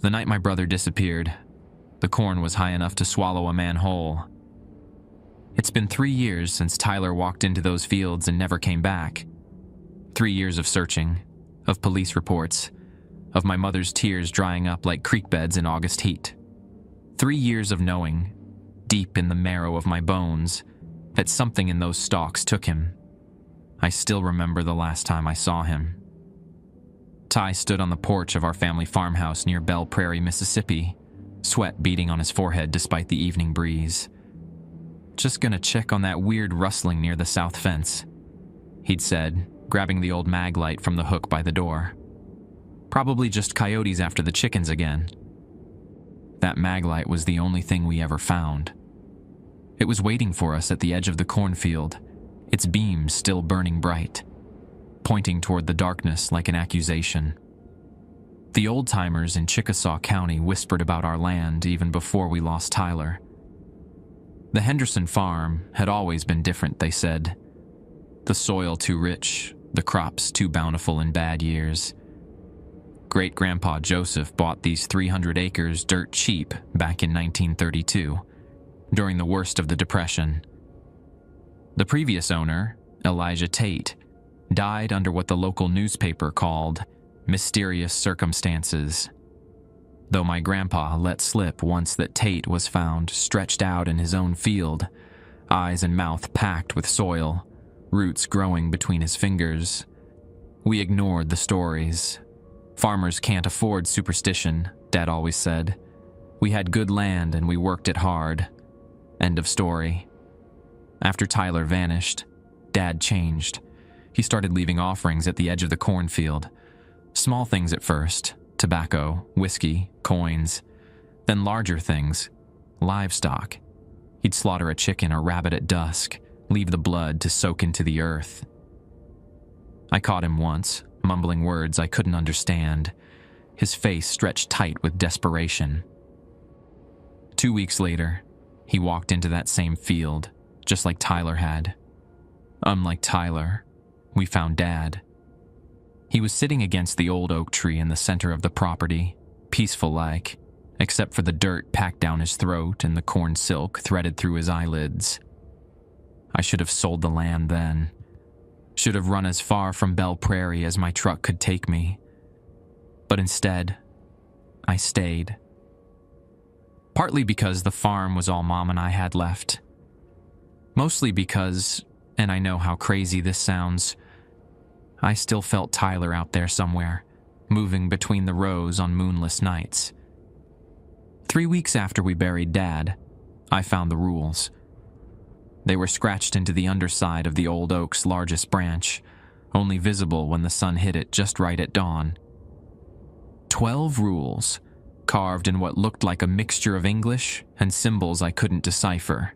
The night my brother disappeared, the corn was high enough to swallow a man whole. It's been 3 years since Tyler walked into those fields and never came back. 3 years of searching, of police reports, of my mother's tears drying up like creek beds in August heat. 3 years of knowing, deep in the marrow of my bones, that something in those stalks took him. I still remember the last time I saw him. Ty stood on the porch of our family farmhouse near Belle Prairie, Mississippi, sweat beading on his forehead despite the evening breeze. "Just gonna check on that weird rustling near the south fence," he'd said, grabbing the old mag light from the hook by the door. "Probably just coyotes after the chickens again." That mag light was the only thing we ever found. It was waiting for us at the edge of the cornfield, its beams still burning bright, pointing toward the darkness like an accusation. The old-timers in Chickasaw County whispered about our land even before we lost Tyler. The Henderson farm had always been different, they said. The soil too rich, the crops too bountiful in bad years. Great-grandpa Joseph bought these 300 acres dirt cheap back in 1932, during the worst of the Depression. The previous owner, Elijah Tate, died under what the local newspaper called mysterious circumstances, though my grandpa let slip once that Tate was found stretched out in his own field, eyes and mouth packed with soil, roots growing between his fingers. We ignored the stories. Farmers can't afford superstition, Dad always said. We had good land and we worked it hard. End of story. After Tyler vanished, Dad changed. He started leaving offerings at the edge of the cornfield. Small things at first, tobacco, whiskey, coins. Then larger things, livestock. He'd slaughter a chicken or rabbit at dusk, leave the blood to soak into the earth. I caught him once, mumbling words I couldn't understand, his face stretched tight with desperation. 2 weeks later, he walked into that same field, just like Tyler had. Unlike Tyler, we found Dad. He was sitting against the old oak tree in the center of the property, peaceful-like, except for the dirt packed down his throat and the corn silk threaded through his eyelids. I should have sold the land then. Should have run as far from Belle Prairie as my truck could take me. But instead, I stayed. Partly because the farm was all Mom and I had left. Mostly because, and I know how crazy this sounds, I still felt Tyler out there somewhere, moving between the rows on moonless nights. 3 weeks after we buried Dad, I found the rules. They were scratched into the underside of the old oak's largest branch, only visible when the sun hit it just right at dawn. 12 rules, carved in what looked like a mixture of English and symbols I couldn't decipher.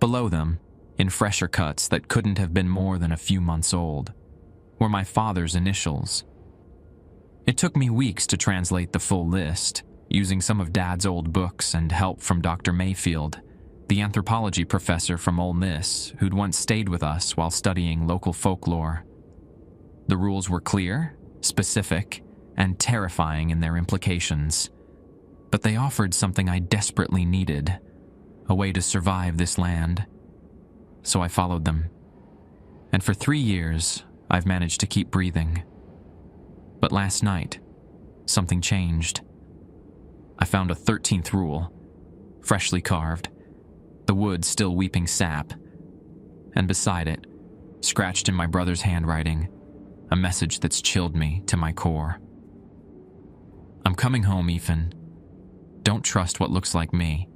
Below them, in fresher cuts that couldn't have been more than a few months old, were my father's initials. It took me weeks to translate the full list, using some of Dad's old books and help from Dr. Mayfield, the anthropology professor from Ole Miss who'd once stayed with us while studying local folklore. The rules were clear, specific, and terrifying in their implications, but they offered something I desperately needed, a way to survive this land. So I followed them. And for 3 years, I've managed to keep breathing. But last night, something changed. I found a 13th rule, freshly carved, the wood still weeping sap, and beside it, scratched in my brother's handwriting, a message that's chilled me to my core. I'm coming home, Ethan. Don't trust what looks like me.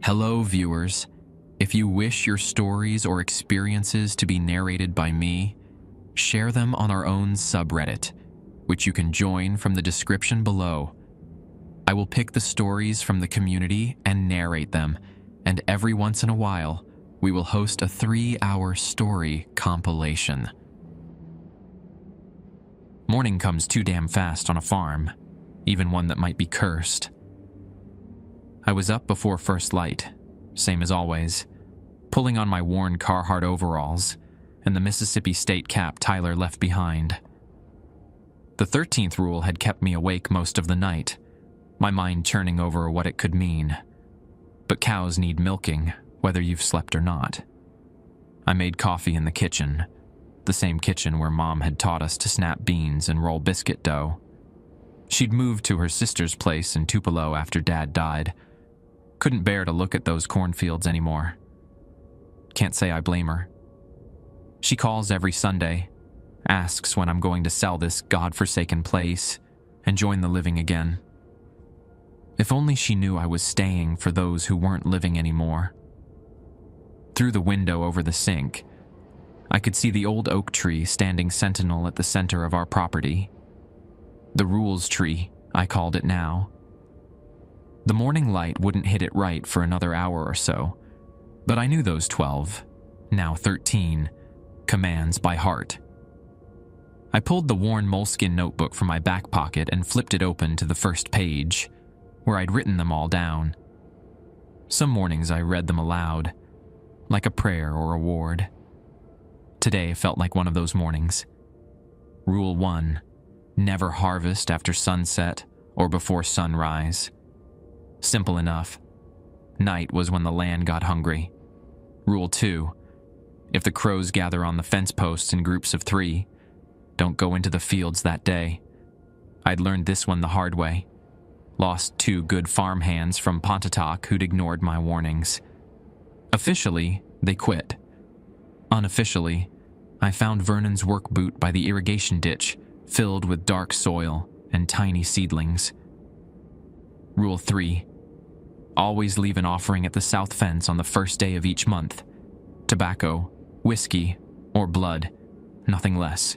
Hello, viewers. If you wish your stories or experiences to be narrated by me, share them on our own subreddit, which you can join from the description below. I will pick the stories from the community and narrate them, and every once in a while, we will host a 3-hour story compilation. Morning comes too damn fast on a farm, even one that might be cursed. I was up before first light, same as always, pulling on my worn Carhartt overalls and the Mississippi State cap Tyler left behind. The 13th rule had kept me awake most of the night, my mind churning over what it could mean. But cows need milking, whether you've slept or not. I made coffee in the kitchen, the same kitchen where Mom had taught us to snap beans and roll biscuit dough. She'd moved to her sister's place in Tupelo after Dad died. Couldn't bear to look at those cornfields anymore. Can't say I blame her. She calls every Sunday, asks when I'm going to sell this godforsaken place and join the living again. If only she knew I was staying for those who weren't living anymore. Through the window over the sink, I could see the old oak tree standing sentinel at the center of our property. The rules tree, I called it now. The morning light wouldn't hit it right for another hour or so, but I knew those 12, now 13, commands by heart. I pulled the worn moleskin notebook from my back pocket and flipped it open to the first page, where I'd written them all down. Some mornings I read them aloud, like a prayer or a ward. Today felt like one of those mornings. Rule 1, never harvest after sunset or before sunrise. Simple enough. Night was when the land got hungry. Rule 2, if the crows gather on the fence posts in groups of 3, don't go into the fields that day. I'd learned this one the hard way. Lost 2 good farm hands from Pontotoc who'd ignored my warnings. Officially, they quit. Unofficially, I found Vernon's work boot by the irrigation ditch, filled with dark soil and tiny seedlings. Rule 3, always leave an offering at the south fence on the first day of each month. Tobacco, whiskey, or blood, nothing less.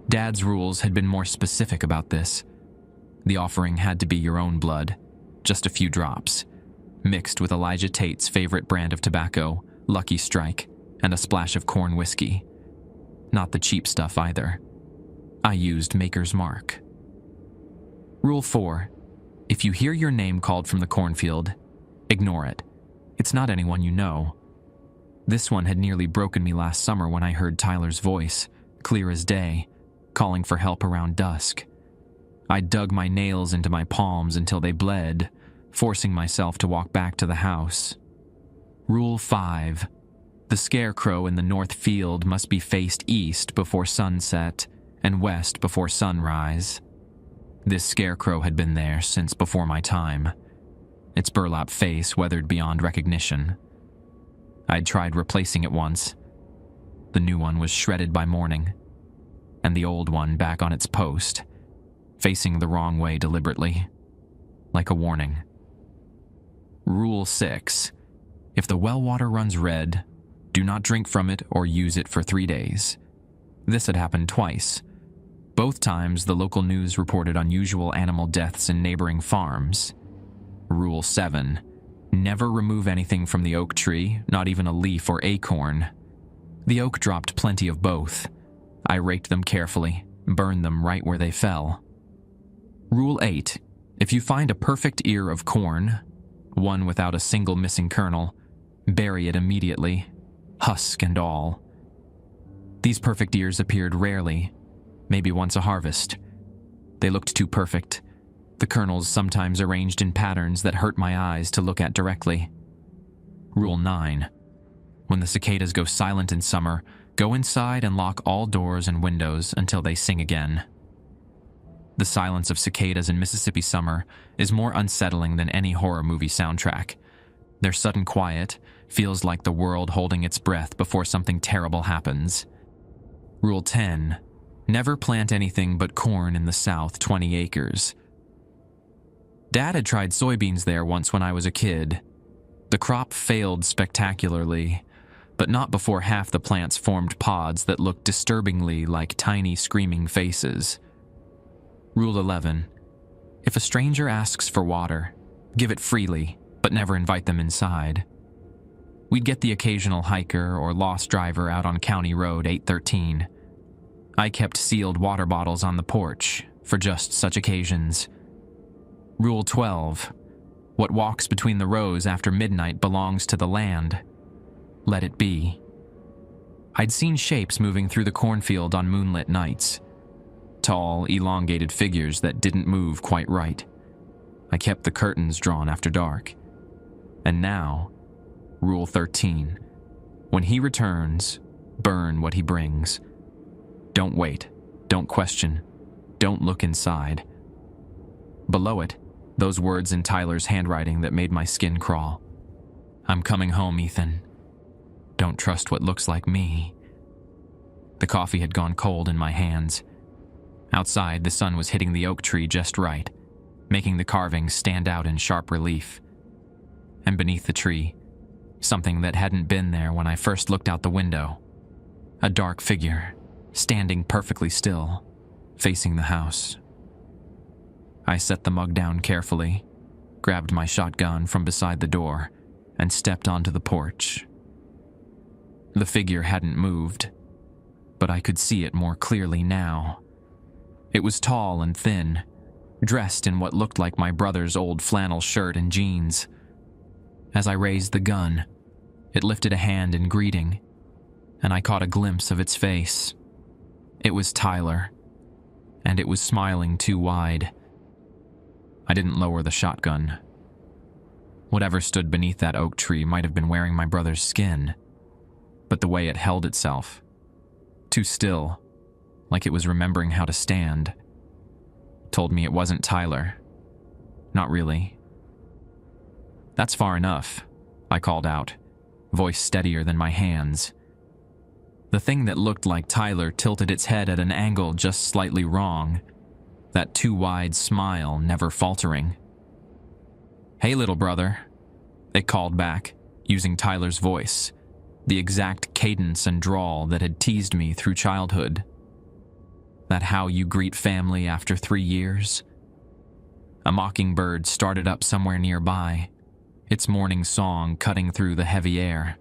Dad's rules had been more specific about this. The offering had to be your own blood, just a few drops, mixed with Elijah Tate's favorite brand of tobacco, Lucky Strike, and a splash of corn whiskey. Not the cheap stuff either. I used Maker's Mark. Rule 4, if you hear your name called from the cornfield, ignore it. It's not anyone you know. This one had nearly broken me last summer when I heard Tyler's voice, clear as day, calling for help around dusk. I dug my nails into my palms until they bled, forcing myself to walk back to the house. Rule 5, the scarecrow in the north field must be faced east before sunset and west before sunrise. This scarecrow had been there since before my time, its burlap face weathered beyond recognition. I'd tried replacing it once. The new one was shredded by morning, and the old one back on its post, facing the wrong way deliberately, like a warning. Rule 6, if the well water runs red, do not drink from it or use it for 3 days. This had happened twice. Both times, the local news reported unusual animal deaths in neighboring farms. Rule 7, never remove anything from the oak tree, not even a leaf or acorn. The oak dropped plenty of both. I raked them carefully, burned them right where they fell. Rule 8, if you find a perfect ear of corn, one without a single missing kernel, bury it immediately, husk and all. These perfect ears appeared rarely, maybe once a harvest. They looked too perfect, the kernels sometimes arranged in patterns that hurt my eyes to look at directly. Rule 9, when the cicadas go silent in summer, go inside and lock all doors and windows until they sing again. The silence of cicadas in Mississippi summer is more unsettling than any horror movie soundtrack. Their sudden quiet feels like the world holding its breath before something terrible happens. Rule 10, never plant anything but corn in the south 20 acres. Dad had tried soybeans there once when I was a kid. The crop failed spectacularly, but not before half the plants formed pods that looked disturbingly like tiny screaming faces. Rule 11, if a stranger asks for water, give it freely, but never invite them inside. We'd get the occasional hiker or lost driver out on County Road 813. I kept sealed water bottles on the porch for just such occasions. Rule 12, what walks between the rows after midnight belongs to the land. Let it be. I'd seen shapes moving through the cornfield on moonlit nights. Tall, elongated figures that didn't move quite right. I kept the curtains drawn after dark. And now, Rule 13. When he returns, burn what he brings. Don't wait. Don't question. Don't look inside. Below it, those words in Tyler's handwriting that made my skin crawl. I'm coming home, Ethan. Don't trust what looks like me. The coffee had gone cold in my hands. Outside, the sun was hitting the oak tree just right, making the carvings stand out in sharp relief. And beneath the tree, something that hadn't been there when I first looked out the window. A dark figure, standing perfectly still, facing the house. I set the mug down carefully, grabbed my shotgun from beside the door, and stepped onto the porch. The figure hadn't moved, but I could see it more clearly now. It was tall and thin, dressed in what looked like my brother's old flannel shirt and jeans. As I raised the gun, it lifted a hand in greeting, and I caught a glimpse of its face. It was Tyler, and it was smiling too wide. I didn't lower the shotgun. Whatever stood beneath that oak tree might have been wearing my brother's skin, but the way it held itself, too still, like it was remembering how to stand, told me it wasn't Tyler. Not really. That's far enough, I called out, voice steadier than my hands. The thing that looked like Tyler tilted its head at an angle just slightly wrong, that too wide smile never faltering. Hey, little brother, it called back, using Tyler's voice, the exact cadence and drawl that had teased me through childhood. That how you greet family after 3 years? A mockingbird started up somewhere nearby, its morning song cutting through the heavy air.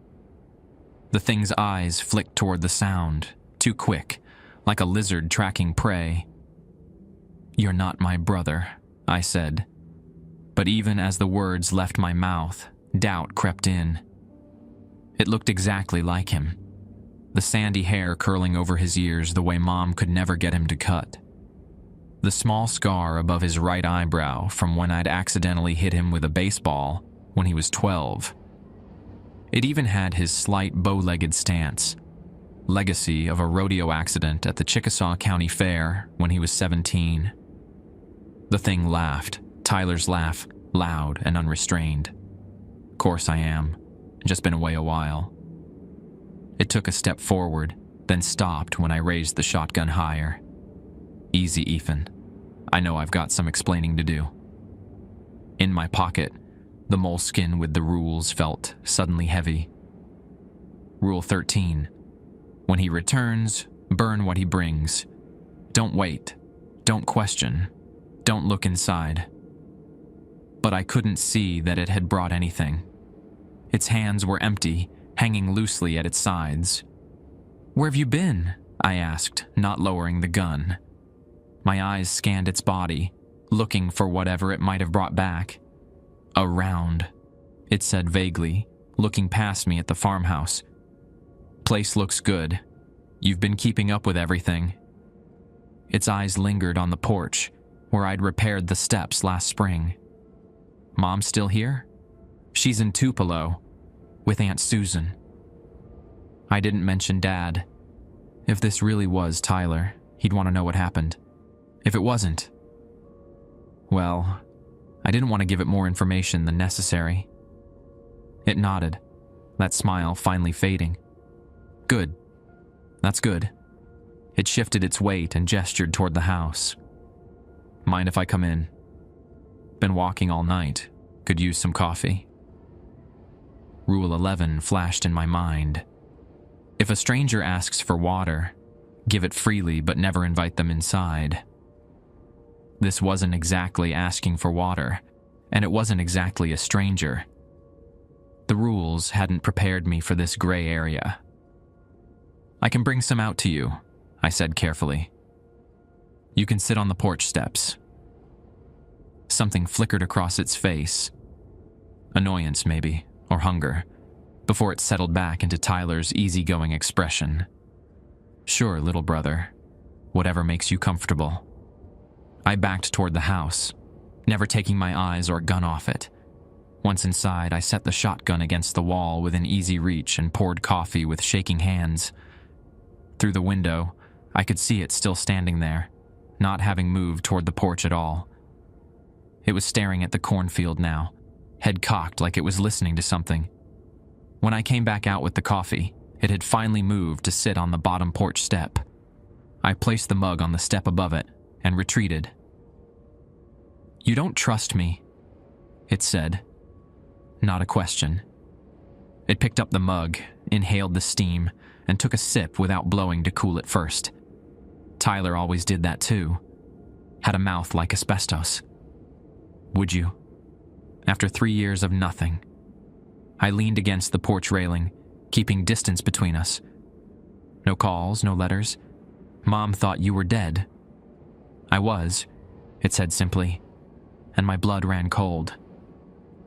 The thing's eyes flicked toward the sound, too quick, like a lizard tracking prey. You're not my brother, I said. But even as the words left my mouth, doubt crept in. It looked exactly like him. The sandy hair curling over his ears the way Mom could never get him to cut. The small scar above his right eyebrow from when I'd accidentally hit him with a baseball when he was 12. It even had his slight bow-legged stance, legacy of a rodeo accident at the Chickasaw County Fair when he was 17. The thing laughed, Tyler's laugh, loud and unrestrained. Course I am. Just been away a while. It took a step forward, then stopped when I raised the shotgun higher. Easy, Ethan. I know I've got some explaining to do. In my pocket, the moleskin with the rules felt suddenly heavy. Rule 13. When he returns, burn what he brings. Don't wait. Don't question. Don't look inside. But I couldn't see that it had brought anything. Its hands were empty, hanging loosely at its sides. "Where have you been?" I asked, not lowering the gun. My eyes scanned its body, looking for whatever it might have brought back. "Around," it said vaguely, looking past me at the farmhouse. "Place looks good. You've been keeping up with everything." Its eyes lingered on the porch, where I'd repaired the steps last spring. "Mom still here?" "She's in Tupelo, with Aunt Susan." I didn't mention Dad. If this really was Tyler, he'd want to know what happened. If it wasn't, well, I didn't want to give it more information than necessary. It nodded, that smile finally fading. "Good. That's good." It shifted its weight and gestured toward the house. "Mind if I come in? Been walking all night. Could use some coffee." Rule 11 flashed in my mind. If a stranger asks for water, give it freely but never invite them inside. This wasn't exactly asking for water, and it wasn't exactly a stranger. The rules hadn't prepared me for this gray area. "I can bring some out to you," I said carefully. "You can sit on the porch steps." Something flickered across its face. Annoyance, maybe, or hunger, before it settled back into Tyler's easygoing expression. "Sure, little brother. Whatever makes you comfortable. I backed toward the house, never taking my eyes or gun off it. Once inside, I set the shotgun against the wall within easy reach and poured coffee with shaking hands. Through the window, I could see it still standing there, not having moved toward the porch at all. It was staring at the cornfield now, head cocked like it was listening to something. When I came back out with the coffee, it had finally moved to sit on the bottom porch step. I placed the mug on the step above it and retreated. "You don't trust me," it said. Not a question. It picked up the mug, inhaled the steam, and took a sip without blowing to cool it first. Tyler always did that too. Had a mouth like asbestos. "Would you?" After 3 years of nothing. I leaned against the porch railing, keeping distance between us. "No calls, no letters. Mom thought you were dead." "I was," it said simply, and my blood ran cold.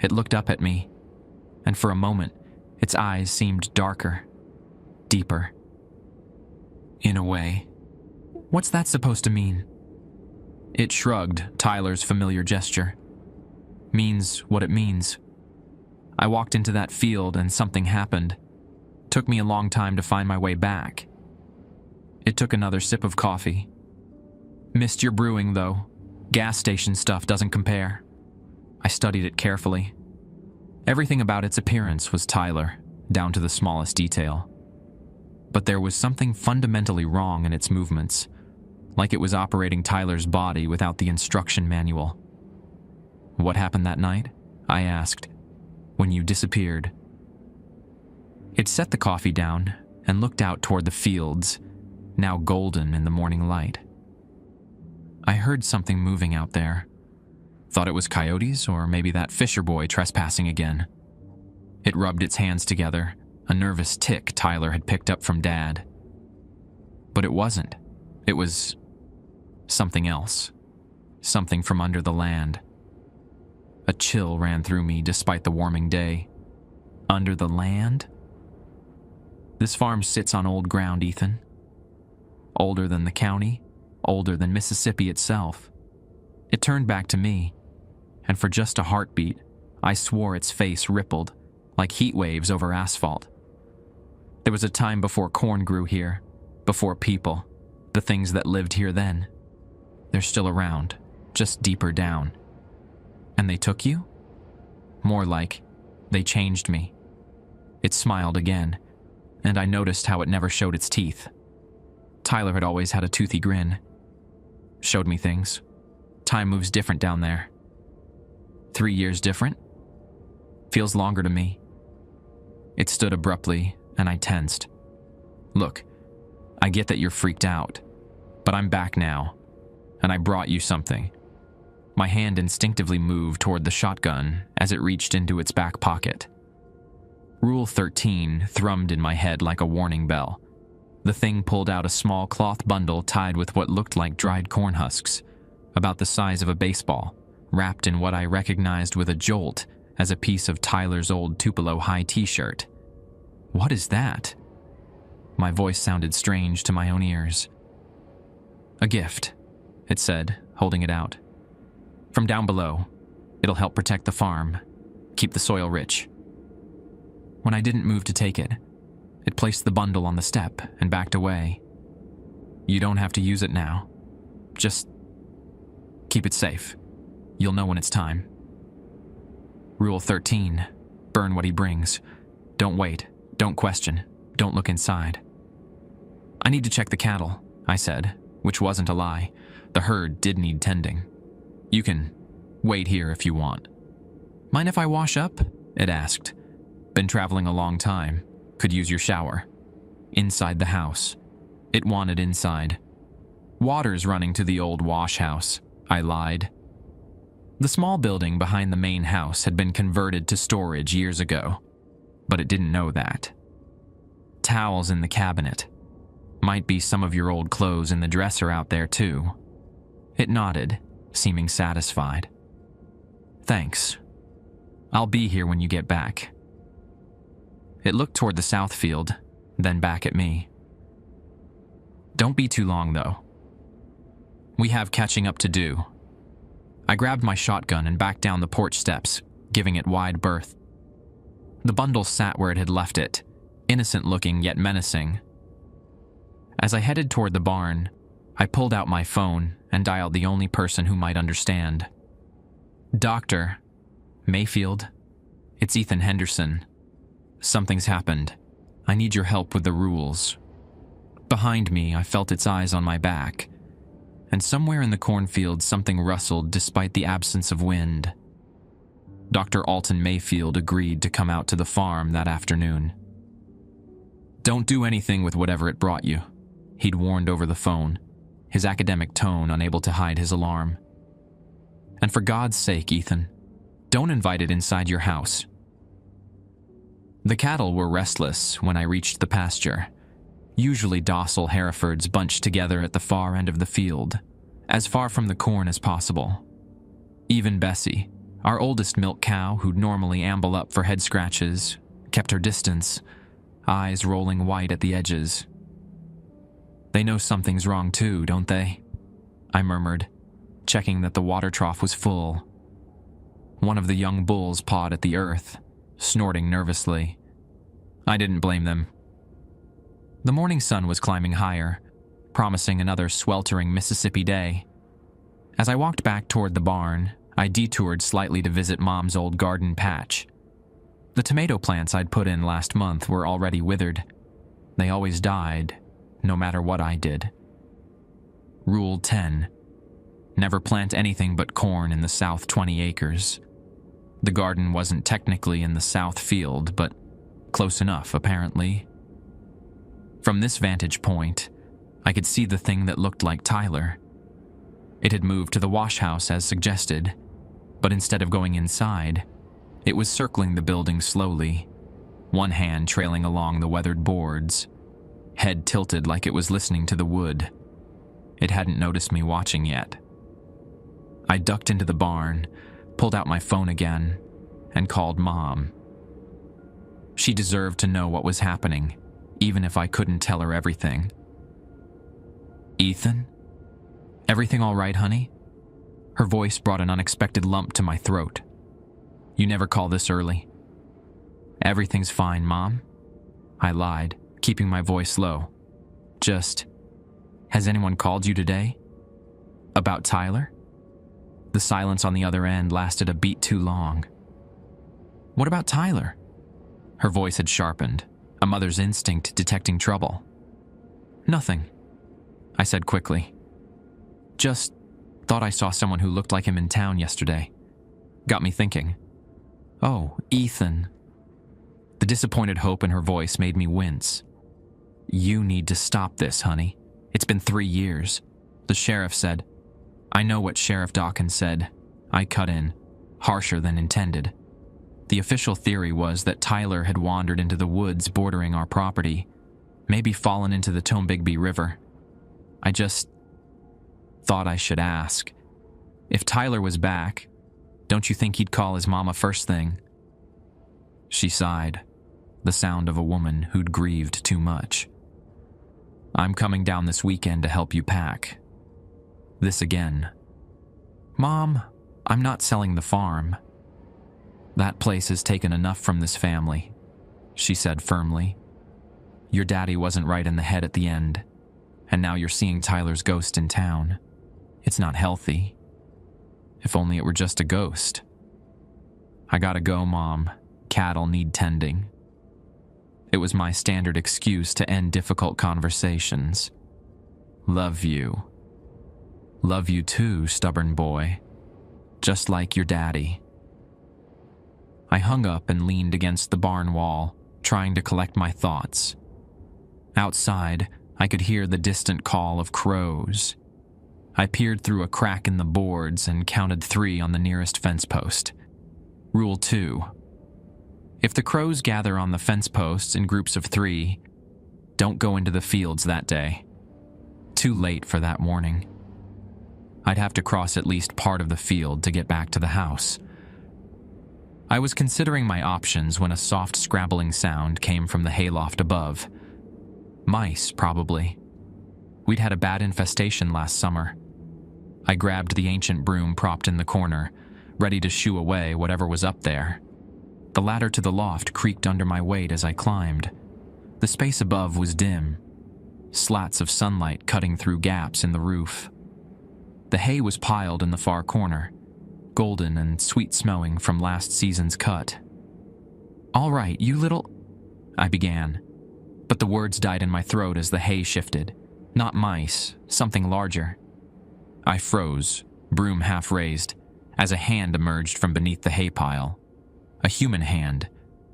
It looked up at me, and for a moment, its eyes seemed darker, deeper. "In a way." "What's that supposed to mean?" It shrugged, Tyler's familiar gesture. "Means what it means." I walked into that field and something happened. Took me a long time to find my way back. It took another sip of coffee. "Missed your brewing, though. Gas station stuff doesn't compare." I studied it carefully. Everything about its appearance was Tyler, down to the smallest detail. But there was something fundamentally wrong in its movements, like it was operating Tyler's body without the instruction manual. "What happened that night?" I asked. "When you disappeared?" It set the coffee down and looked out toward the fields, now golden in the morning light. "I heard something moving out there. Thought it was coyotes or maybe that Fisher boy trespassing again." It rubbed its hands together, a nervous tic Tyler had picked up from Dad. But it wasn't. It was something else. Something from under the land. A chill ran through me despite the warming day. Under the land? This farm sits on old ground, Ethan. Older than the county, older than Mississippi itself. It turned back to me, and for just a heartbeat, I swore its face rippled, like heat waves over asphalt. There was a time before corn grew here, before people, the things that lived here then. They're still around, just deeper down. And they took you? More like, they changed me. It smiled again, and I noticed how it never showed its teeth. Tyler had always had a toothy grin. Showed me things. Time moves different down there. 3 years different? Feels longer to me. It stood abruptly, and I tensed. "Look, I get that you're freaked out, but I'm back now, and I brought you something." My hand instinctively moved toward the shotgun as it reached into its back pocket. Rule 13 thrummed in my head like a warning bell. The thing pulled out a small cloth bundle tied with what looked like dried corn husks, about the size of a baseball, wrapped in what I recognized with a jolt as a piece of Tyler's old Tupelo high t-shirt. "What is that?" My voice sounded strange to my own ears. "A gift," it said, holding it out. "From down below. It'll help protect the farm, keep the soil rich." When I didn't move to take it, it placed the bundle on the step and backed away. "You don't have to use it now. Just keep it safe. You'll know when it's time." Rule 13, burn what he brings. Don't wait, don't question, don't look inside. "I need to check the cattle," I said, which wasn't a lie. The herd did need tending. "You can wait here if you want." "Mind if I wash up?" it asked. "Been traveling a long time. Could use your shower." "Inside the house." It wanted inside. "Water's running to the old wash house," I lied. The small building behind the main house had been converted to storage years ago, but it didn't know that. "Towels in the cabinet. Might be some of your old clothes in the dresser out there too." It nodded, seeming satisfied. "Thanks. I'll be here when you get back." It looked toward the south field, then back at me. "Don't be too long, though. We have catching up to do. I grabbed my shotgun and backed down the porch steps, giving it wide berth. The bundle sat where it had left it, innocent-looking yet menacing. As I headed toward the barn, I pulled out my phone and dialed the only person who might understand. "Doctor, Mayfield, it's Ethan Henderson. Something's happened. I need your help with the rules." Behind me, I felt its eyes on my back, and somewhere in the cornfield something rustled despite the absence of wind. Dr. Alton Mayfield agreed to come out to the farm that afternoon. "Don't do anything with whatever it brought you," he'd warned over the phone, his academic tone unable to hide his alarm. "And for God's sake, Ethan, don't invite it inside your house." The cattle were restless when I reached the pasture. Usually docile Herefords bunched together at the far end of the field, as far from the corn as possible. Even Bessie, our oldest milk cow who'd normally amble up for head scratches, kept her distance, eyes rolling white at the edges. "They know something's wrong too, don't they?" I murmured, checking that the water trough was full. One of the young bulls pawed at the earth, snorting nervously. I didn't blame them. The morning sun was climbing higher, promising another sweltering Mississippi day. As I walked back toward the barn, I detoured slightly to visit Mom's old garden patch. The tomato plants I'd put in last month were already withered. They always died, no matter what I did. Rule 10. Never plant anything but corn in the south 20 acres. The garden wasn't technically in the south field, but close enough, apparently. From this vantage point, I could see the thing that looked like Tyler. It had moved to the wash house as suggested, but instead of going inside, it was circling the building slowly, one hand trailing along the weathered boards, head tilted like it was listening to the wood. It hadn't noticed me watching yet. I ducked into the barn, pulled out my phone again, and called Mom. She deserved to know what was happening, even if I couldn't tell her everything. "Ethan? Everything all right, honey?" Her voice brought an unexpected lump to my throat. "You never call this early." "Everything's fine, Mom." I lied, keeping my voice low. "Just, has anyone called you today? About Tyler?" The silence on the other end lasted a beat too long. "What about Tyler?" Her voice had sharpened, a mother's instinct detecting trouble. "Nothing," I said quickly. "Just thought I saw someone who looked like him in town yesterday. Got me thinking. Oh, Ethan." The disappointed hope in her voice made me wince. "You need to stop this, honey. It's been 3 years. The sheriff said." I know what Sheriff Dawkins said. I cut in, harsher than intended. The official theory was that Tyler had wandered into the woods bordering our property, maybe fallen into the Tombigbee River. I just thought I should ask. If Tyler was back, don't you think he'd call his mama first thing? She sighed, the sound of a woman who'd grieved too much. "I'm coming down this weekend to help you pack." This again. "Mom, I'm not selling the farm." "That place has taken enough from this family," she said firmly. "Your daddy wasn't right in the head at the end, and now you're seeing Tyler's ghost in town. It's not healthy. If only it were just a ghost." "I gotta go, Mom. Cattle need tending." It was my standard excuse to end difficult conversations. "Love you." "Love you too, stubborn boy. Just like your daddy." I hung up and leaned against the barn wall, trying to collect my thoughts. Outside, I could hear the distant call of crows. I peered through a crack in the boards and counted 3 on the nearest fence post. Rule 2. If the crows gather on the fence posts in groups of 3, don't go into the fields that day. Too late for that warning. I'd have to cross at least part of the field to get back to the house. I was considering my options when a soft scrabbling sound came from the hayloft above. Mice, probably. We'd had a bad infestation last summer. I grabbed the ancient broom propped in the corner, ready to shoo away whatever was up there. The ladder to the loft creaked under my weight as I climbed. The space above was dim, slats of sunlight cutting through gaps in the roof. The hay was piled in the far corner, golden and sweet-smelling from last season's cut. "All right, you little—" I began, but the words died in my throat as the hay shifted. Not mice, something larger. I froze, broom half raised, as a hand emerged from beneath the hay pile. A human hand,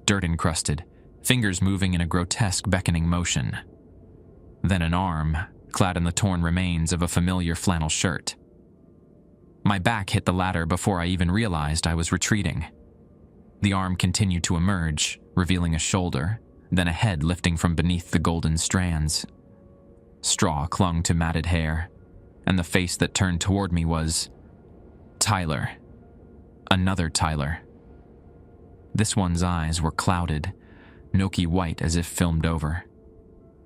dirt-encrusted, fingers moving in a grotesque beckoning motion. Then an arm, clad in the torn remains of a familiar flannel shirt. My back hit the ladder before I even realized I was retreating. The arm continued to emerge, revealing a shoulder, then a head lifting from beneath the golden strands. Straw clung to matted hair, and the face that turned toward me was Tyler. Another Tyler. This one's eyes were clouded, milky white as if filmed over.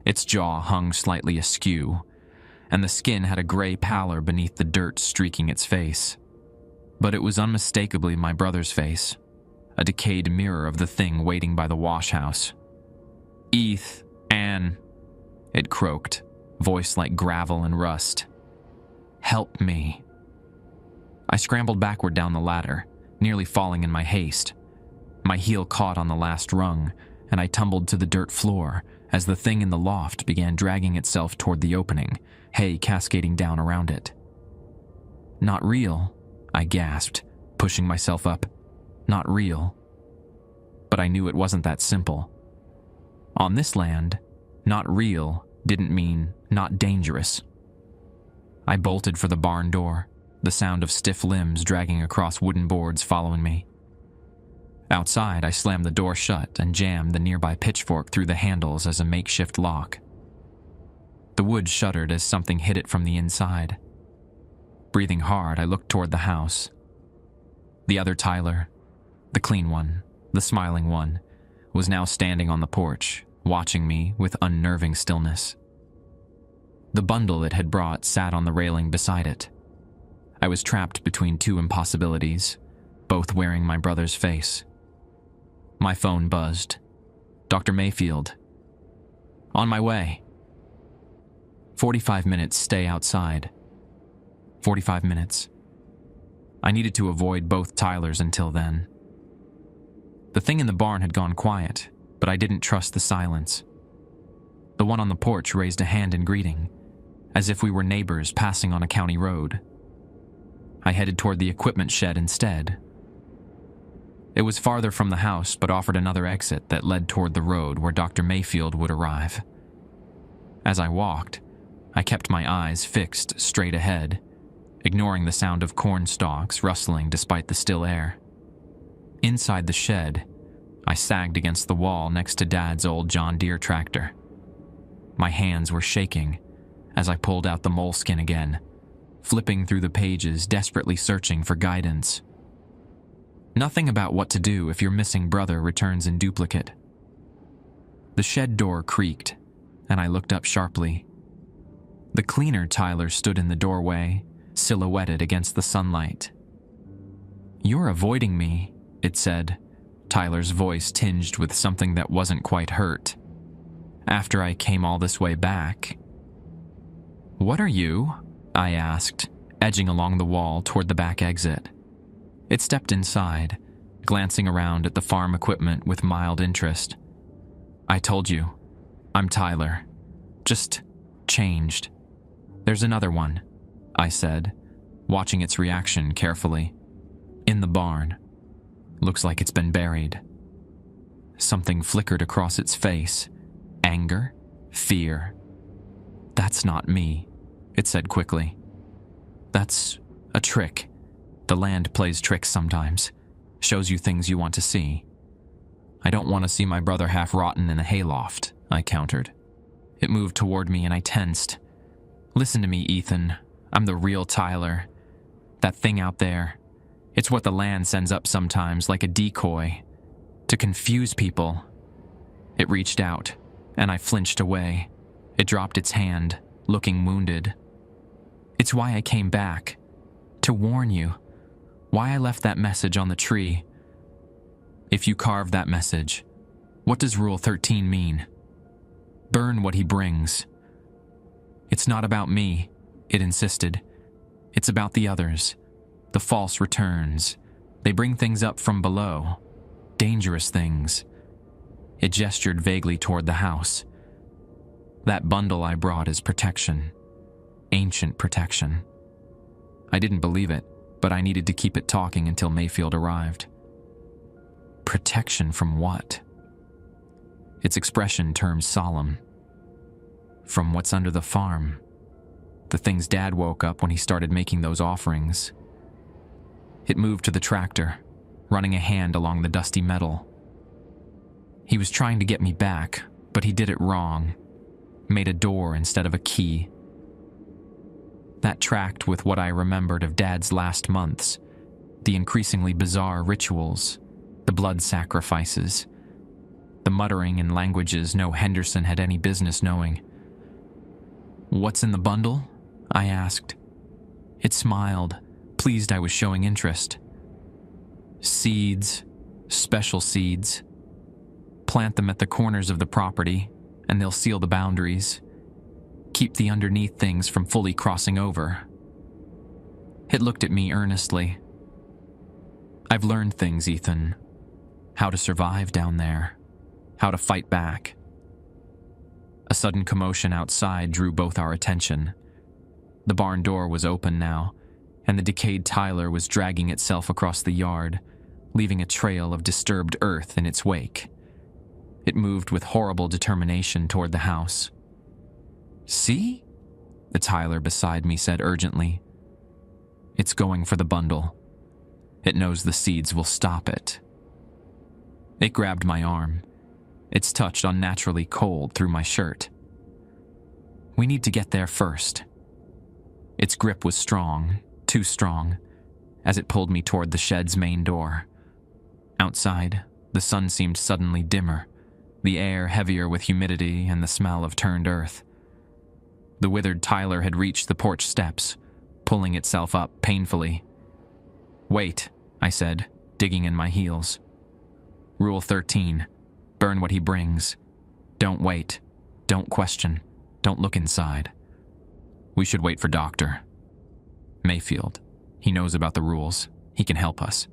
Its jaw hung slightly askew, and the skin had a gray pallor beneath the dirt streaking its face. But it was unmistakably my brother's face, a decayed mirror of the thing waiting by the wash house. "Eth, Anne," it croaked, voice like gravel and rust. "Help me." I scrambled backward down the ladder, nearly falling in my haste. My heel caught on the last rung, and I tumbled to the dirt floor as the thing in the loft began dragging itself toward the opening, hay cascading down around it. "Not real," I gasped, pushing myself up. "Not real." But I knew it wasn't that simple. On this land, not real didn't mean not dangerous. I bolted for the barn door, the sound of stiff limbs dragging across wooden boards following me. Outside, I slammed the door shut and jammed the nearby pitchfork through the handles as a makeshift lock. The wood shuddered as something hit it from the inside. Breathing hard, I looked toward the house. The other Tyler, the clean one, the smiling one, was now standing on the porch, watching me with unnerving stillness. The bundle it had brought sat on the railing beside it. I was trapped between two impossibilities, both wearing my brother's face. My phone buzzed. "Dr. Mayfield." "On my way." 45 minutes stay outside. 45 minutes. I needed to avoid both Tylers until then. The thing in the barn had gone quiet, but I didn't trust the silence. The one on the porch raised a hand in greeting, as if we were neighbors passing on a county road. I headed toward the equipment shed instead. It was farther from the house, but offered another exit that led toward the road where Dr. Mayfield would arrive. As I walked, I kept my eyes fixed straight ahead, ignoring the sound of corn stalks rustling despite the still air. Inside the shed, I sagged against the wall next to Dad's old John Deere tractor. My hands were shaking as I pulled out the moleskin again, flipping through the pages, desperately searching for guidance. Nothing about what to do if your missing brother returns in duplicate. The shed door creaked, and I looked up sharply. The cleaner Tyler stood in the doorway, silhouetted against the sunlight. "You're avoiding me," it said, Tyler's voice tinged with something that wasn't quite hurt. "After I came all this way back." "What are you?" I asked, edging along the wall toward the back exit. It stepped inside, glancing around at the farm equipment with mild interest. "I told you, I'm Tyler. Just changed." "There's another one," I said, watching its reaction carefully. "In the barn. Looks like it's been buried." Something flickered across its face. Anger? Fear? "That's not me," it said quickly. "That's a trick. The land plays tricks sometimes. Shows you things you want to see." "I don't want to see my brother half rotten in a hayloft," I countered. It moved toward me and I tensed. "Listen to me, Ethan. I'm the real Tyler. That thing out there, it's what the land sends up sometimes like a decoy. To confuse people." It reached out, and I flinched away. It dropped its hand, looking wounded. "It's why I came back. To warn you. Why I left that message on the tree. If you carve that message, what does Rule 13 mean? Burn what he brings. It's not about me, it insisted. It's about the others, the false returns. They bring things up from below, dangerous things. It gestured vaguely toward the house. That bundle I brought is protection, ancient protection. I didn't believe it, but I needed to keep it talking until Mayfield arrived. Protection from what? Its expression turned solemn. From what's under the farm. The things Dad woke up when he started making those offerings. It moved to the tractor, running a hand along the dusty metal. He was trying to get me back, but he did it wrong. Made a door instead of a key. That tracked with what I remembered of Dad's last months. The increasingly bizarre rituals. The blood sacrifices. The muttering in languages no Henderson had any business knowing. "What's in the bundle?" I asked. It smiled, pleased I was showing interest. "Seeds, special seeds. Plant them at the corners of the property, and they'll seal the boundaries. Keep the underneath things from fully crossing over." It looked at me earnestly. "I've learned things, Ethan. How to survive down there. How to fight back." A sudden commotion outside drew both our attention. The barn door was open now, and the decayed Tyler was dragging itself across the yard, leaving a trail of disturbed earth in its wake. It moved with horrible determination toward the house. "See?" the Tyler beside me said urgently. "It's going for the bundle. It knows the seeds will stop it." It grabbed my arm. Its touch unnaturally cold through my shirt. "We need to get there first." Its grip was strong, too strong, as it pulled me toward the shed's main door. Outside, the sun seemed suddenly dimmer, the air heavier with humidity and the smell of turned earth. The withered Tyler had reached the porch steps, pulling itself up painfully. "Wait," I said, digging in my heels. "Rule 13. Burn what he brings. Don't wait. Don't question. Don't look inside. We should wait for Doctor Mayfield. He knows about the rules. He can help us."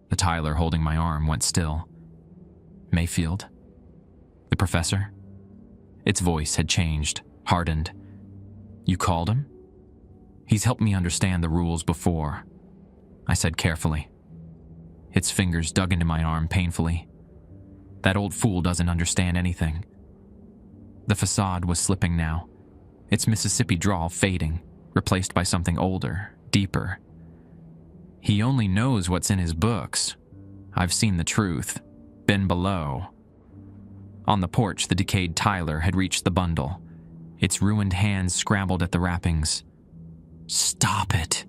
The Tyler holding my arm went still. "Mayfield? The professor?" Its voice had changed, hardened. "You called him?" "He's helped me understand the rules before," I said carefully. Its fingers dug into my arm painfully. "That old fool doesn't understand anything." The facade was slipping now, its Mississippi drawl fading, replaced by something older, deeper. "He only knows what's in his books. I've seen the truth. Been below." On the porch, the decayed Tyler had reached the bundle. Its ruined hands scrambled at the wrappings. "Stop it,"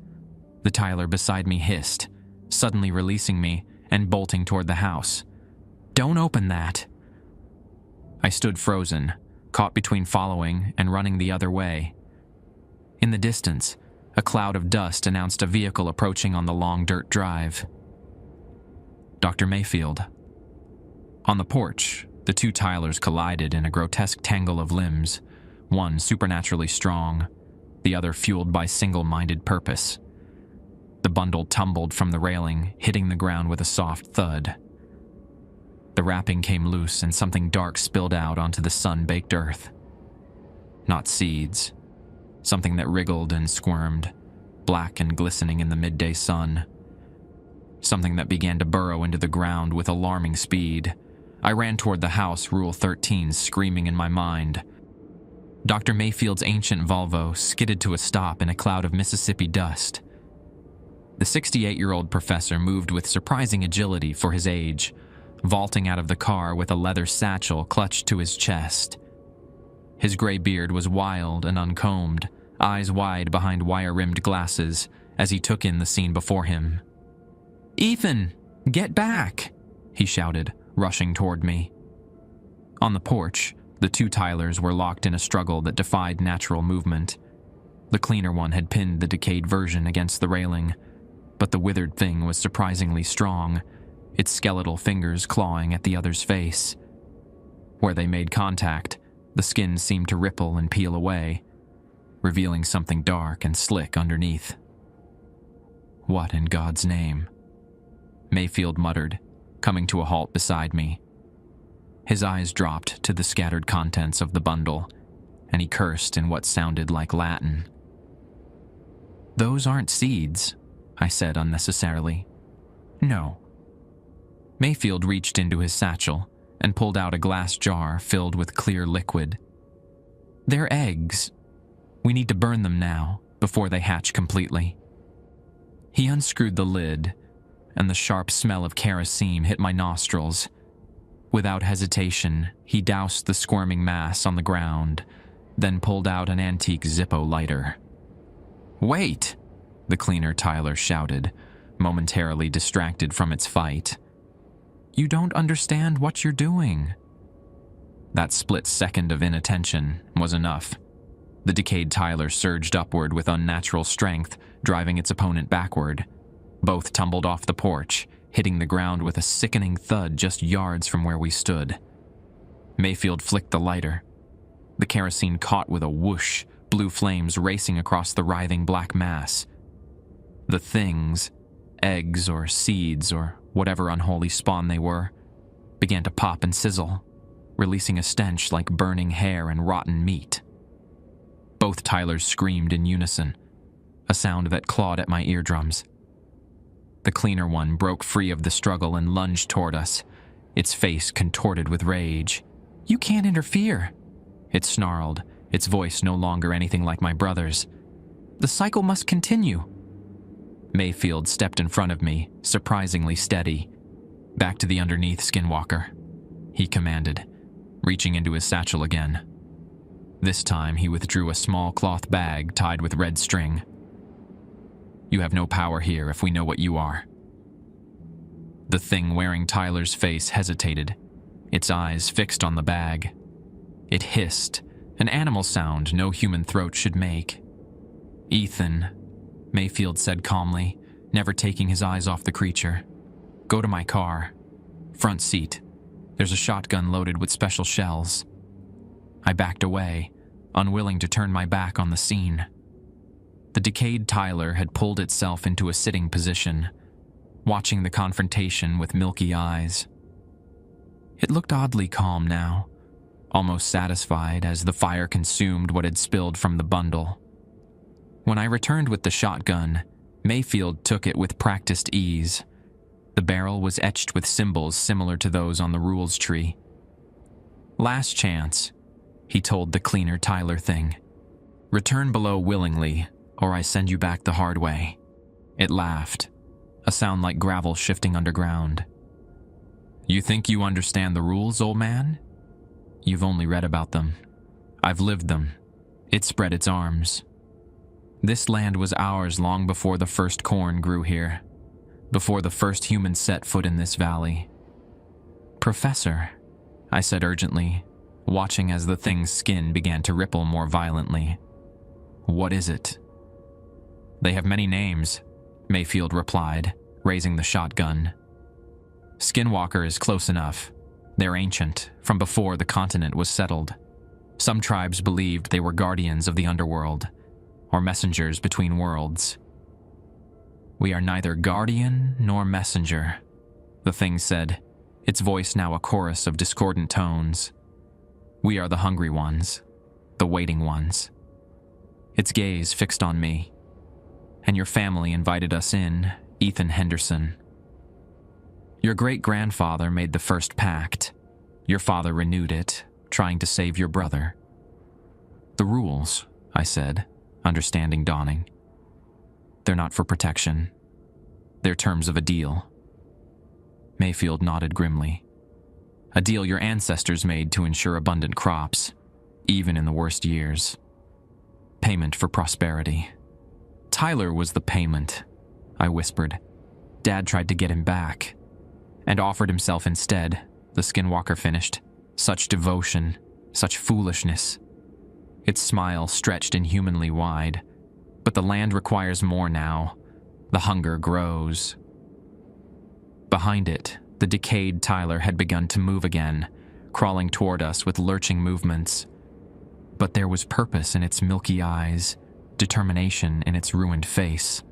the Tyler beside me hissed, suddenly releasing me and bolting toward the house. "Don't open that." I stood frozen, caught between following and running the other way. In the distance, a cloud of dust announced a vehicle approaching on the long dirt drive. Dr. Mayfield. On the porch, the two Tylers collided in a grotesque tangle of limbs, one supernaturally strong, the other fueled by single-minded purpose. The bundle tumbled from the railing, hitting the ground with a soft thud. The wrapping came loose and something dark spilled out onto the sun-baked earth. Not seeds. Something that wriggled and squirmed, black and glistening in the midday sun. Something that began to burrow into the ground with alarming speed. I ran toward the house, Rule 13 screaming in my mind. Dr. Mayfield's ancient Volvo skidded to a stop in a cloud of Mississippi dust. The 68-year-old professor moved with surprising agility for his age, vaulting out of the car with a leather satchel clutched to his chest. His gray beard was wild and uncombed, eyes wide behind wire-rimmed glasses, as he took in the scene before him. "Ethan, get back!" he shouted, rushing toward me. On the porch, the two Tylers were locked in a struggle that defied natural movement. The cleaner one had pinned the decayed version against the railing, but the withered thing was surprisingly strong, its skeletal fingers clawing at the other's face. Where they made contact, the skin seemed to ripple and peel away, revealing something dark and slick underneath. "What in God's name?" Mayfield muttered, coming to a halt beside me. His eyes dropped to the scattered contents of the bundle, and he cursed in what sounded like Latin. "Those aren't seeds," I said unnecessarily. "No." Mayfield reached into his satchel and pulled out a glass jar filled with clear liquid. "They're eggs. We need to burn them now, before they hatch completely." He unscrewed the lid, and the sharp smell of kerosene hit my nostrils. Without hesitation, he doused the squirming mass on the ground, then pulled out an antique Zippo lighter. "Wait!" the cleaner Tyler shouted, momentarily distracted from its fight. "You don't understand what you're doing." That split second of inattention was enough. The decayed Tyler surged upward with unnatural strength, driving its opponent backward. Both tumbled off the porch, hitting the ground with a sickening thud just yards from where we stood. Mayfield flicked the lighter. The kerosene caught with a whoosh, blue flames racing across the writhing black mass. The things, eggs or seeds or whatever unholy spawn they were, began to pop and sizzle, releasing a stench like burning hair and rotten meat. Both Tylers screamed in unison, a sound that clawed at my eardrums. The cleaner one broke free of the struggle and lunged toward us, its face contorted with rage. "You can't interfere," it snarled, its voice no longer anything like my brother's. "The cycle must continue." Mayfield stepped in front of me, surprisingly steady. "Back to the underneath, Skinwalker," he commanded, reaching into his satchel again. This time he withdrew a small cloth bag tied with red string. "You have no power here if we know what you are." The thing wearing Tyler's face hesitated, its eyes fixed on the bag. It hissed, an animal sound no human throat should make. "Ethan," Mayfield said calmly, never taking his eyes off the creature. "Go to my car. Front seat. There's a shotgun loaded with special shells." I backed away, unwilling to turn my back on the scene. The decayed Tyler had pulled itself into a sitting position, watching the confrontation with milky eyes. It looked oddly calm now, almost satisfied as the fire consumed what had spilled from the bundle. When I returned with the shotgun, Mayfield took it with practiced ease. The barrel was etched with symbols similar to those on the rules tree. "Last chance," he told the cleaner Tyler thing. "Return below willingly, or I send you back the hard way." It laughed, a sound like gravel shifting underground. "You think you understand the rules, old man? You've only read about them. I've lived them." It spread its arms. "This land was ours long before the first corn grew here, before the first humans set foot in this valley." "Professor," I said urgently, watching as the thing's skin began to ripple more violently. "What is it?" "They have many names," Mayfield replied, raising the shotgun. "Skinwalker is close enough. They're ancient, from before the continent was settled. Some tribes believed they were guardians of the underworld, or messengers between worlds." "We are neither guardian nor messenger," the thing said, its voice now a chorus of discordant tones. "We are the hungry ones, the waiting ones." Its gaze fixed on me. "And your family invited us in, Ethan Henderson. Your great-grandfather made the first pact. Your father renewed it, trying to save your brother." "The rules," I said, understanding dawning. "They're not for protection. They're terms of a deal." Mayfield nodded grimly. "A deal your ancestors made to ensure abundant crops, even in the worst years. Payment for prosperity." "Tyler was the payment," I whispered. "Dad tried to get him back, and offered himself instead," the Skinwalker finished. "Such devotion, such foolishness." Its smile stretched inhumanly wide, But the land requires more now. The hunger grows. Behind it, the decayed Tyler had begun to move again, crawling toward us with lurching movements. But there was purpose in its milky eyes, determination in its ruined face.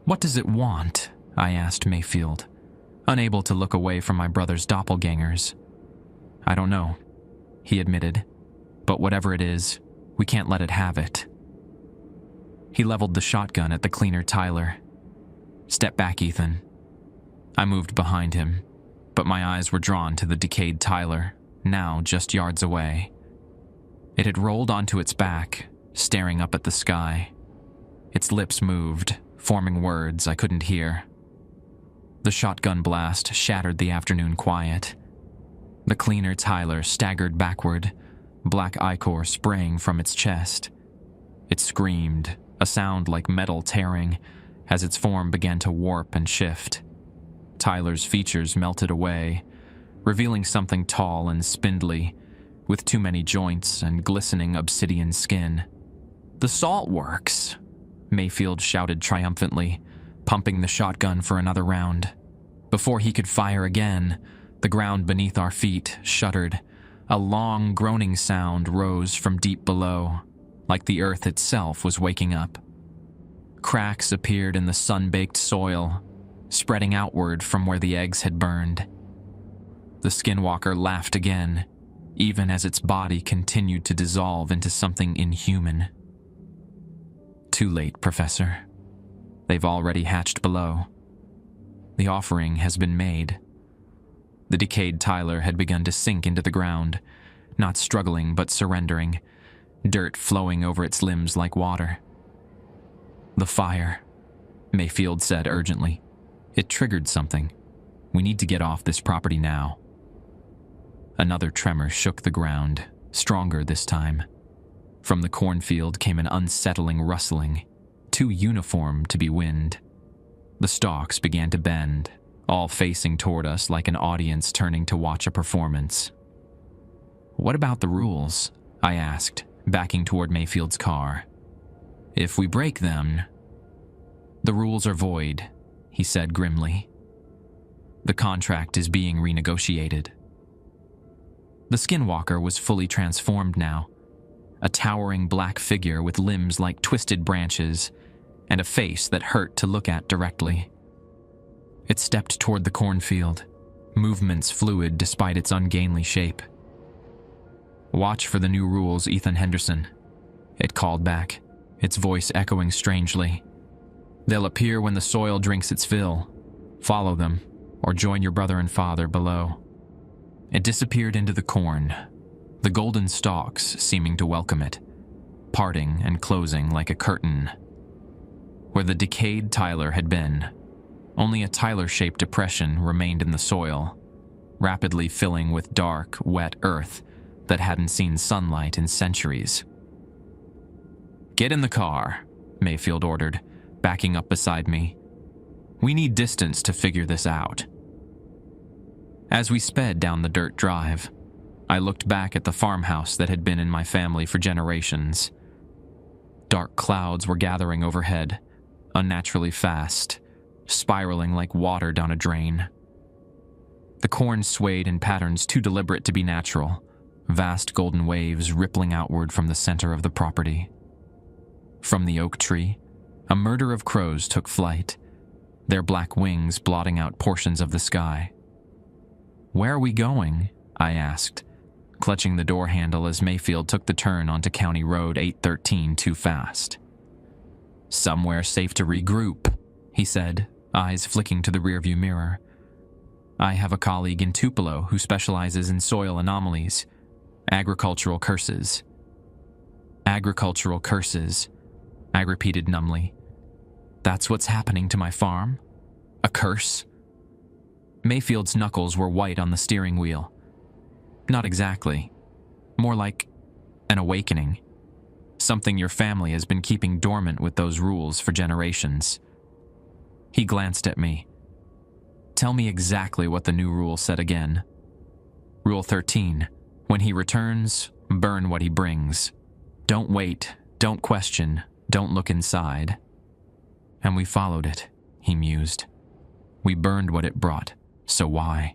"What does it want?" I asked Mayfield, unable to look away from my brother's doppelgangers. "I don't know," he admitted, "but whatever it is, we can't let it have it." He leveled the shotgun at the cleaner Tyler. "Step back, Ethan." I moved behind him, but my eyes were drawn to the decayed Tyler, now just yards away. It had rolled onto its back, staring up at the sky. Its lips moved, forming words I couldn't hear. The shotgun blast shattered the afternoon quiet. The cleaner Tyler staggered backward, black ichor spraying from its chest. It screamed, a sound like metal tearing, as its form began to warp and shift. Tyler's features melted away, revealing something tall and spindly, with too many joints and glistening obsidian skin. "The salt works!" Mayfield shouted triumphantly, pumping the shotgun for another round. Before he could fire again, the ground beneath our feet shuddered. A long, groaning sound rose from deep below, like the earth itself was waking up. Cracks appeared in the sun-baked soil, spreading outward from where the eggs had burned. The skinwalker laughed again, even as its body continued to dissolve into something inhuman. "Too late, Professor. They've already hatched below. The offering has been made." The decayed Tyler had begun to sink into the ground, not struggling but surrendering, dirt flowing over its limbs like water. "The fire," Mayfield said urgently. "It triggered something. We need to get off this property now." Another tremor shook the ground, stronger this time. From the cornfield came an unsettling rustling, too uniform to be wind. The stalks began to bend, all facing toward us like an audience turning to watch a performance. "What about the rules?" I asked, backing toward Mayfield's car. "If we break them..." "The rules are void," he said grimly. "The contract is being renegotiated." The skinwalker was fully transformed now, a towering black figure with limbs like twisted branches and a face that hurt to look at directly. It stepped toward the cornfield, movements fluid despite its ungainly shape. "Watch for the new rules, Ethan Henderson," it called back, its voice echoing strangely. "They'll appear when the soil drinks its fill. Follow them, or join your brother and father below." It disappeared into the corn, the golden stalks seeming to welcome it, parting and closing like a curtain. Where the decayed Tyler had been, only a Tyler-shaped depression remained in the soil, rapidly filling with dark, wet earth that hadn't seen sunlight in centuries. "Get in the car," Mayfield ordered, backing up beside me. "We need distance to figure this out." As we sped down the dirt drive, I looked back at the farmhouse that had been in my family for generations. Dark clouds were gathering overhead, unnaturally fast, spiraling like water down a drain. The corn swayed in patterns too deliberate to be natural, vast golden waves rippling outward from the center of the property. From the oak tree, a murder of crows took flight, their black wings blotting out portions of the sky. "Where are we going?" I asked, clutching the door handle as Mayfield took the turn onto County Road 813 too fast. "Somewhere safe to regroup," he said, eyes flicking to the rearview mirror. "I have a colleague in Tupelo who specializes in soil anomalies, agricultural curses." "Agricultural curses," I repeated numbly. "That's what's happening to my farm? A curse?" Mayfield's knuckles were white on the steering wheel. "Not exactly. More like an awakening. Something your family has been keeping dormant with those rules for generations." He glanced at me. "Tell me exactly what the new rule said again." "Rule 13. When he returns, burn what he brings. Don't wait, don't question, "Don't look inside." "And we followed it," he mused. "We burned what it brought, so why?"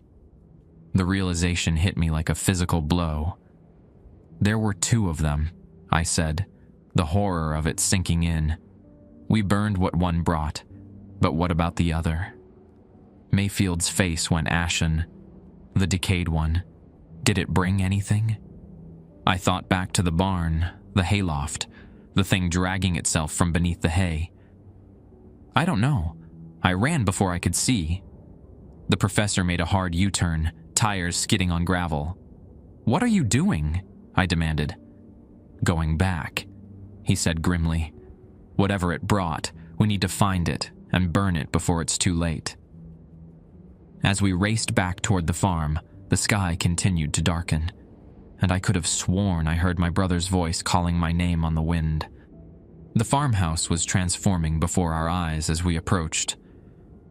The realization hit me like a physical blow. "There were two of them," I said, the horror of it sinking in. "We burned what one brought, but what about the other?" Mayfield's face went ashen. "The decayed one. Did it bring anything?" I thought back to the barn, the hayloft, the thing dragging itself from beneath the hay. "I don't know. I ran before I could see." The professor made a hard U-turn, tires skidding on gravel. "What are you doing?" I demanded. "Going back," he said grimly. "Whatever it brought, we need to find it and burn it before it's too late." As we raced back toward the farm, the sky continued to darken, and I could have sworn I heard my brother's voice calling my name on the wind. The farmhouse was transforming before our eyes as we approached.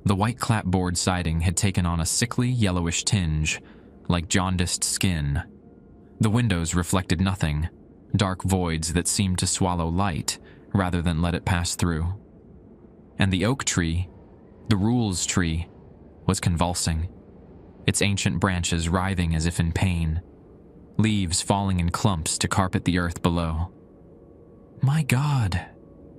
The white clapboard siding had taken on a sickly yellowish tinge, like jaundiced skin. The windows reflected nothing, dark voids that seemed to swallow light rather than let it pass through. And the oak tree, the rules tree, was convulsing, its ancient branches writhing as if in pain, leaves falling in clumps to carpet the earth below. "My God,"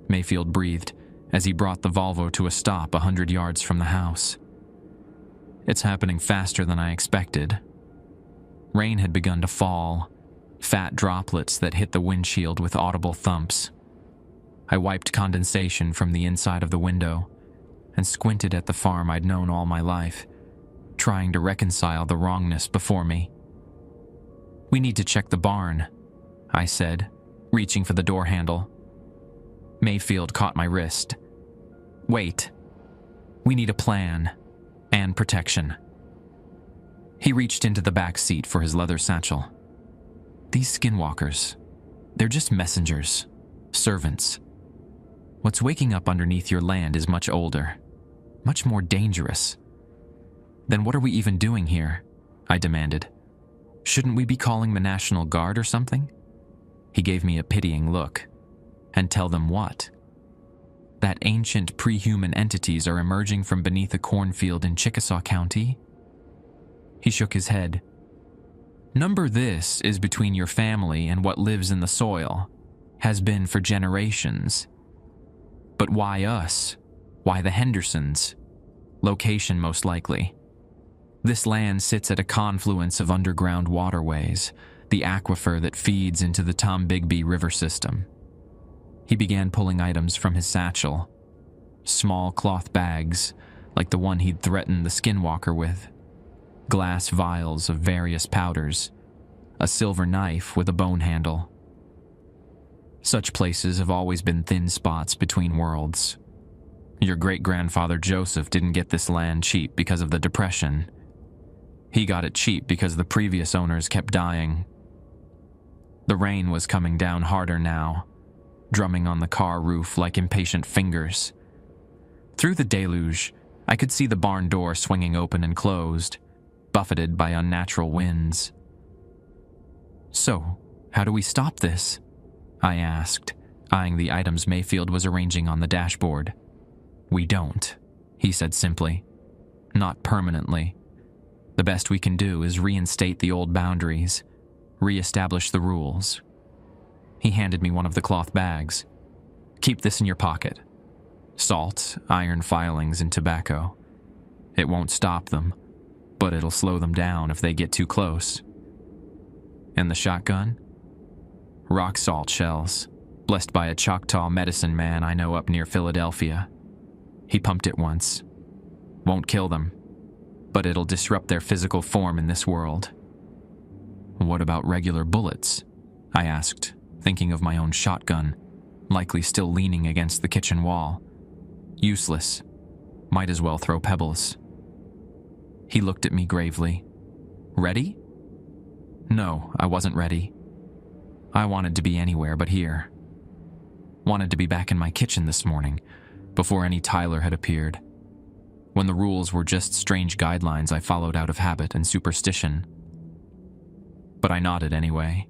Mayfield breathed as he brought the Volvo to a stop 100 yards from the house. "It's happening faster than I expected." Rain had begun to fall, fat droplets that hit the windshield with audible thumps. I wiped condensation from the inside of the window and squinted at the farm I'd known all my life, trying to reconcile the wrongness before me. "We need to check the barn," I said, reaching for the door handle. Mayfield caught my wrist. "Wait. We need a plan and protection." He reached into the back seat for his leather satchel. "These skinwalkers, they're just messengers, servants. What's waking up underneath your land is much older, much more dangerous." "Then what are we even doing here?" I demanded. "Shouldn't we be calling the National Guard or something?" He gave me a pitying look. "And tell them what?" "That ancient pre-human entities are emerging from beneath a cornfield in Chickasaw County?" He shook his head. "Number this is between your family and what lives in the soil, has been for generations. But why us? Why the Hendersons? Location most likely. This land sits at a confluence of underground waterways, the aquifer that feeds into the Tombigbee River system." He began pulling items from his satchel. Small cloth bags, like the one he'd threatened the skinwalker with. Glass vials of various powders. A silver knife with a bone handle. Such places have always been thin spots between worlds. Your great-grandfather Joseph didn't get this land cheap because of the Depression. He got it cheap because the previous owners kept dying. The rain was coming down harder now, drumming on the car roof like impatient fingers. Through the deluge, I could see the barn door swinging open and closed, buffeted by unnatural winds. "So, how do we stop this?" I asked, eyeing the items Mayfield was arranging on the dashboard. "We don't," he said simply. "Not permanently. The best we can do is reinstate the old boundaries, reestablish the rules." He handed me one of the cloth bags. "Keep this in your pocket. Salt, iron filings, and tobacco. It won't stop them, but it'll slow them down if they get too close." "And the shotgun?" "Rock salt shells, blessed by a Choctaw medicine man I know up near Philadelphia. He pumped it once. Won't kill them, but it'll disrupt their physical form in this world." "What about regular bullets?" I asked, thinking of my own shotgun, likely still leaning against the kitchen wall. "Useless. Might as well throw pebbles." He looked at me gravely. "Ready?" No, I wasn't ready. I wanted to be anywhere but here. Wanted to be back in my kitchen this morning, before any Tyler had appeared, when the rules were just strange guidelines I followed out of habit and superstition. But I nodded anyway.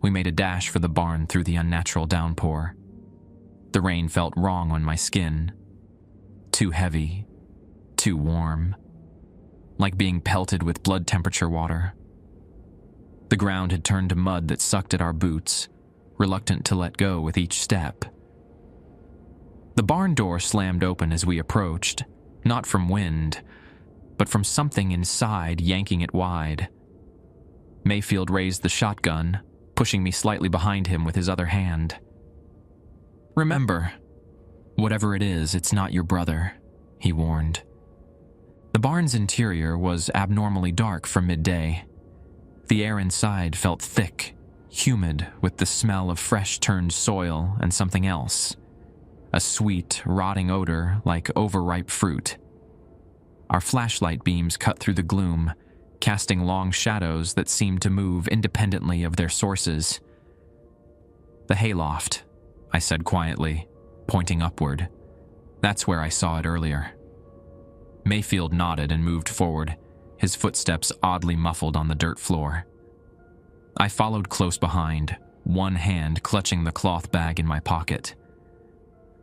We made a dash for the barn through the unnatural downpour, The rain felt wrong on my skin. Too heavy, too warm, like being pelted with blood temperature water. The ground had turned to mud that sucked at our boots, reluctant to let go with each step. The barn door slammed open as we approached, not from wind, but from something inside yanking it wide. Mayfield raised the shotgun, pushing me slightly behind him with his other hand. "Remember, whatever it is, it's not your brother," he warned. The barn's interior was abnormally dark for midday. The air inside felt thick, humid, with the smell of fresh-turned soil and something else. A sweet, rotting odor like overripe fruit. Our flashlight beams cut through the gloom, casting long shadows that seemed to move independently of their sources. "The hayloft," I said quietly, pointing upward. "That's where I saw it earlier." Mayfield nodded and moved forward, his footsteps oddly muffled on the dirt floor. I followed close behind, one hand clutching the cloth bag in my pocket.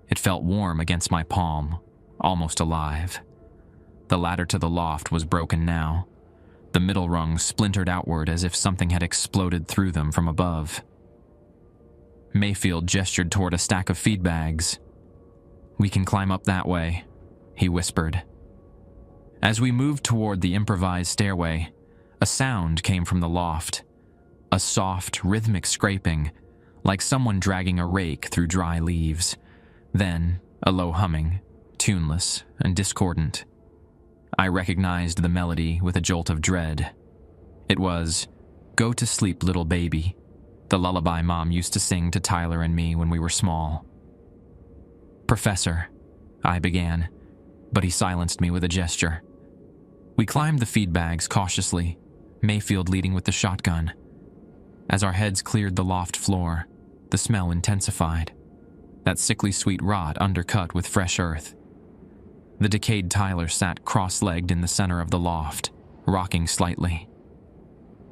It felt warm against my palm, almost alive. The ladder to the loft was broken now. The middle rungs splintered outward as if something had exploded through them from above. Mayfield gestured toward a stack of feed bags. "We can climb up that way," he whispered. As we moved toward the improvised stairway, a sound came from the loft. A soft, rhythmic scraping, like someone dragging a rake through dry leaves. Then, a low humming, tuneless and discordant. I recognized the melody with a jolt of dread. It was "Go to Sleep, Little Baby," the lullaby Mom used to sing to Tyler and me when we were small. "Professor," I began, but he silenced me with a gesture. We climbed the feed bags cautiously, Mayfield leading with the shotgun. As our heads cleared the loft floor, the smell intensified. That sickly sweet rot undercut with fresh earth. The decayed Tyler sat cross-legged in the center of the loft, rocking slightly.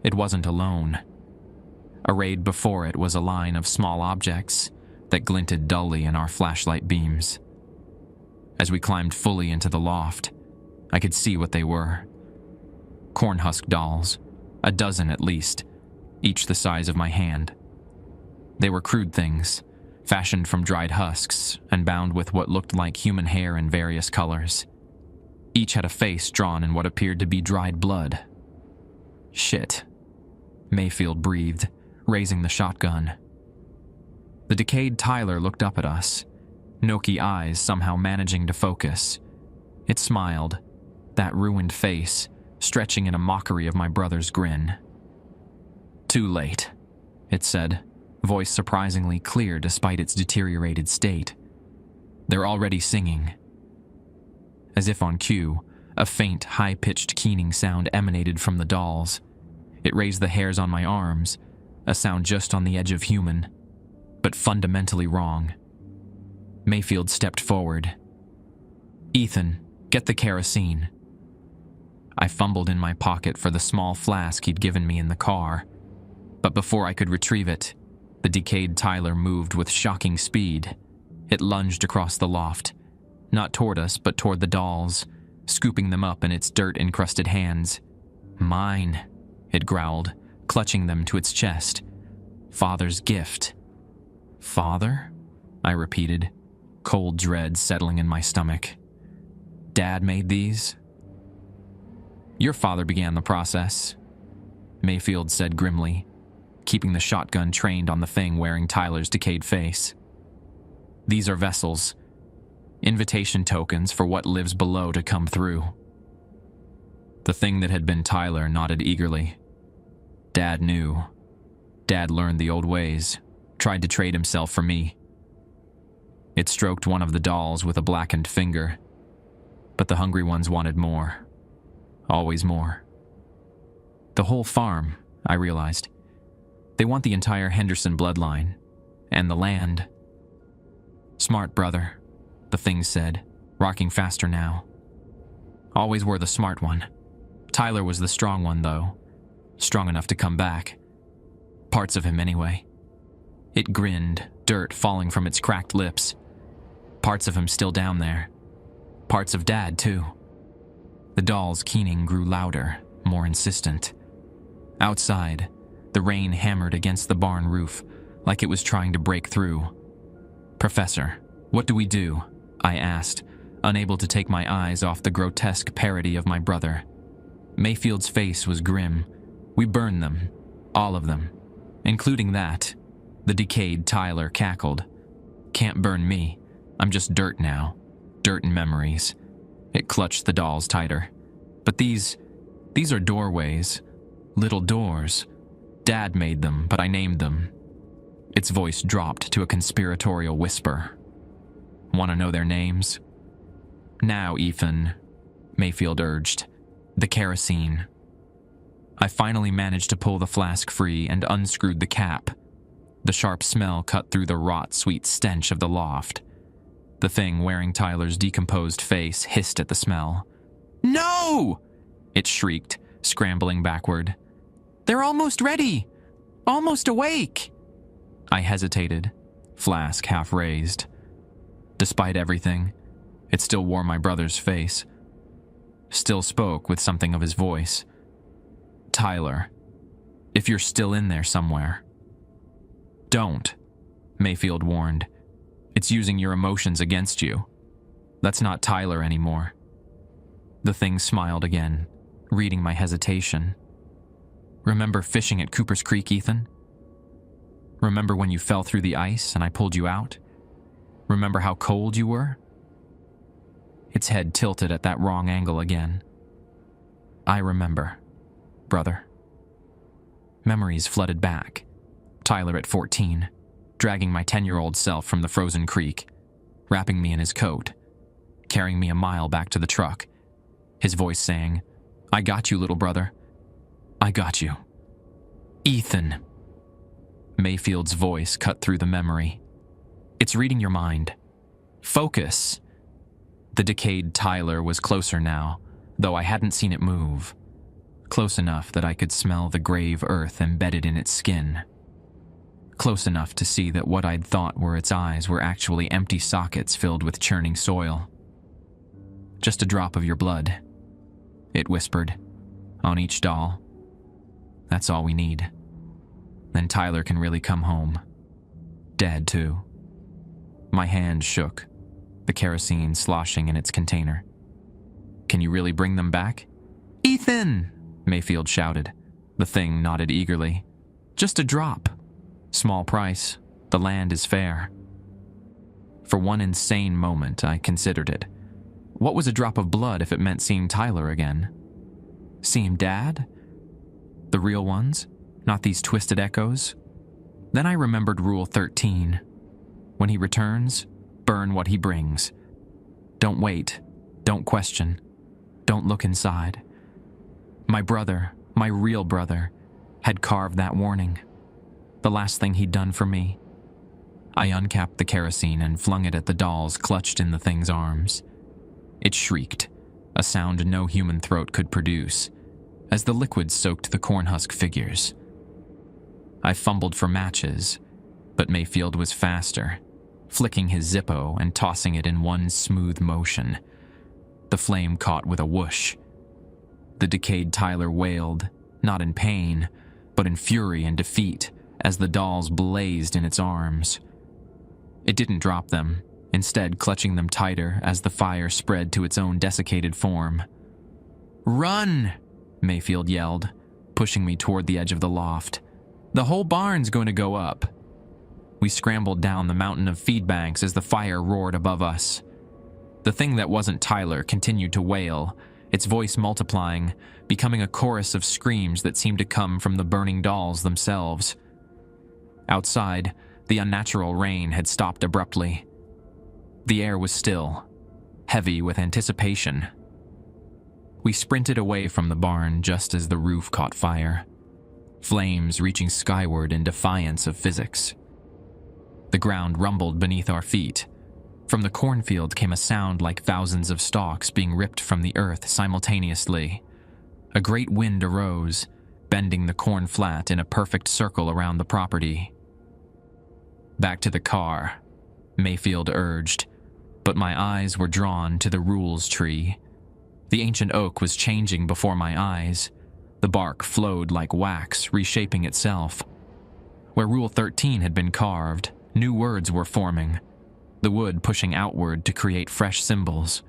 It wasn't alone. Arrayed before it was a line of small objects that glinted dully in our flashlight beams. As we climbed fully into the loft, I could see what they were. Cornhusk dolls, a dozen at least, each the size of my hand. They were crude things, fashioned from dried husks and bound with what looked like human hair in various colors. Each had a face drawn in what appeared to be dried blood. "Shit," Mayfield breathed, raising the shotgun. The decayed Tyler looked up at us, Noki eyes somehow managing to focus. It smiled, that ruined face stretching in a mockery of my brother's grin. "Too late," it said, voice surprisingly clear despite its deteriorated state. "They're already singing." As if on cue, a faint, high-pitched keening sound emanated from the dolls. It raised the hairs on my arms, a sound just on the edge of human, but fundamentally wrong. Mayfield stepped forward. "Ethan, get the kerosene." I fumbled in my pocket for the small flask he'd given me in the car, but before I could retrieve it, the decayed Tyler moved with shocking speed. It lunged across the loft, not toward us but toward the dolls, scooping them up in its dirt-encrusted hands. "Mine," it growled, clutching them to its chest. "Father's gift." "Father?" I repeated, cold dread settling in my stomach. "Dad made these?" "Your father began the process," Mayfield said grimly, keeping the shotgun trained on the thing wearing Tyler's decayed face. "These are vessels, invitation tokens for what lives below to come through." The thing that had been Tyler nodded eagerly. Dad knew. Dad learned the old ways, tried to trade himself for me. It stroked one of the dolls with a blackened finger, but the hungry ones wanted more. Always more. The whole farm, I realized. They want the entire Henderson bloodline, and the land. "Smart brother," the thing said, rocking faster now. "Always were the smart one. Tyler was the strong one, though. Strong enough to come back. Parts of him, anyway." It grinned, dirt falling from its cracked lips, Parts of him still down there. Parts of Dad, too. The doll's keening grew louder, more insistent. Outside, the rain hammered against the barn roof like it was trying to break through. "Professor, what do we do?" I asked, unable to take my eyes off the grotesque parody of my brother. Mayfield's face was grim. "We burn them. All of them. Including that." The decayed Tyler cackled. "Can't burn me. I'm just dirt now. Dirt and memories." It clutched the dolls tighter. "But these are doorways. Little doors. Dad made them, but I named them." Its voice dropped to a conspiratorial whisper. "Want to know their names?" "Now, Ethan," Mayfield urged. "The kerosene." I finally managed to pull the flask free and unscrewed the cap. The sharp smell cut through the rot-sweet stench of the loft. The thing wearing Tyler's decomposed face hissed at the smell. "No!" it shrieked, scrambling backward. "They're almost ready! Almost awake!" I hesitated, flask half raised. Despite everything, it still wore my brother's face. Still spoke with something of his voice. "Tyler, if you're still in there somewhere." "Don't," Mayfield warned. "It's using your emotions against you. That's not Tyler anymore." The thing smiled again, reading my hesitation. "Remember fishing at Cooper's Creek, Ethan? Remember when you fell through the ice and I pulled you out? Remember how cold you were?" Its head tilted at that wrong angle again. "I remember, brother." Memories flooded back. Tyler at 14, dragging my 10-year-old self from the frozen creek, wrapping me in his coat, carrying me a mile back to the truck, his voice saying, "I got you, little brother. I got you." "Ethan." Mayfield's voice cut through the memory. "It's reading your mind. Focus." The decayed Tyler was closer now, though I hadn't seen it move. Close enough that I could smell the grave earth embedded in its skin. Close enough to see that what I'd thought were its eyes were actually empty sockets filled with churning soil. "Just a drop of your blood," it whispered, "on each doll. That's all we need. Then Tyler can really come home. Dad, too." My hand shook, the kerosene sloshing in its container. "Can you really bring them back?" "Ethan!" Mayfield shouted. The thing nodded eagerly. "Just a drop. Small price. The land is fair." For one insane moment, I considered it. What was a drop of blood if it meant seeing Tyler again? Seeing Dad? The real ones, not these twisted echoes? Then I remembered Rule 13. When he returns, burn what he brings. Don't wait. Don't question. Don't look inside. My brother, my real brother, had carved that warning. The last thing he'd done for me. I uncapped the kerosene and flung it at the dolls clutched in the thing's arms. It shrieked, a sound no human throat could produce, as the liquid soaked the cornhusk figures. I fumbled for matches, but Mayfield was faster, flicking his Zippo and tossing it in one smooth motion. The flame caught with a whoosh. The decayed Tyler wailed, not in pain, but in fury and defeat, as the dolls blazed in its arms. It didn't drop them, instead clutching them tighter as the fire spread to its own desiccated form. "Run!" Mayfield yelled, pushing me toward the edge of the loft. "The whole barn's going to go up." We scrambled down the mountain of feed banks as the fire roared above us. The thing that wasn't Tyler continued to wail, its voice multiplying, becoming a chorus of screams that seemed to come from the burning dolls themselves. Outside, the unnatural rain had stopped abruptly. The air was still, heavy with anticipation. We sprinted away from the barn just as the roof caught fire, flames reaching skyward in defiance of physics. The ground rumbled beneath our feet. From the cornfield came a sound like thousands of stalks being ripped from the earth simultaneously. A great wind arose, bending the corn flat in a perfect circle around the property. "Back to the car," Mayfield urged. but my eyes were drawn to the rules tree. The ancient oak was changing before my eyes. The bark flowed like wax, reshaping itself. Where Rule 13 had been carved, new words were forming, the wood pushing outward to create fresh symbols.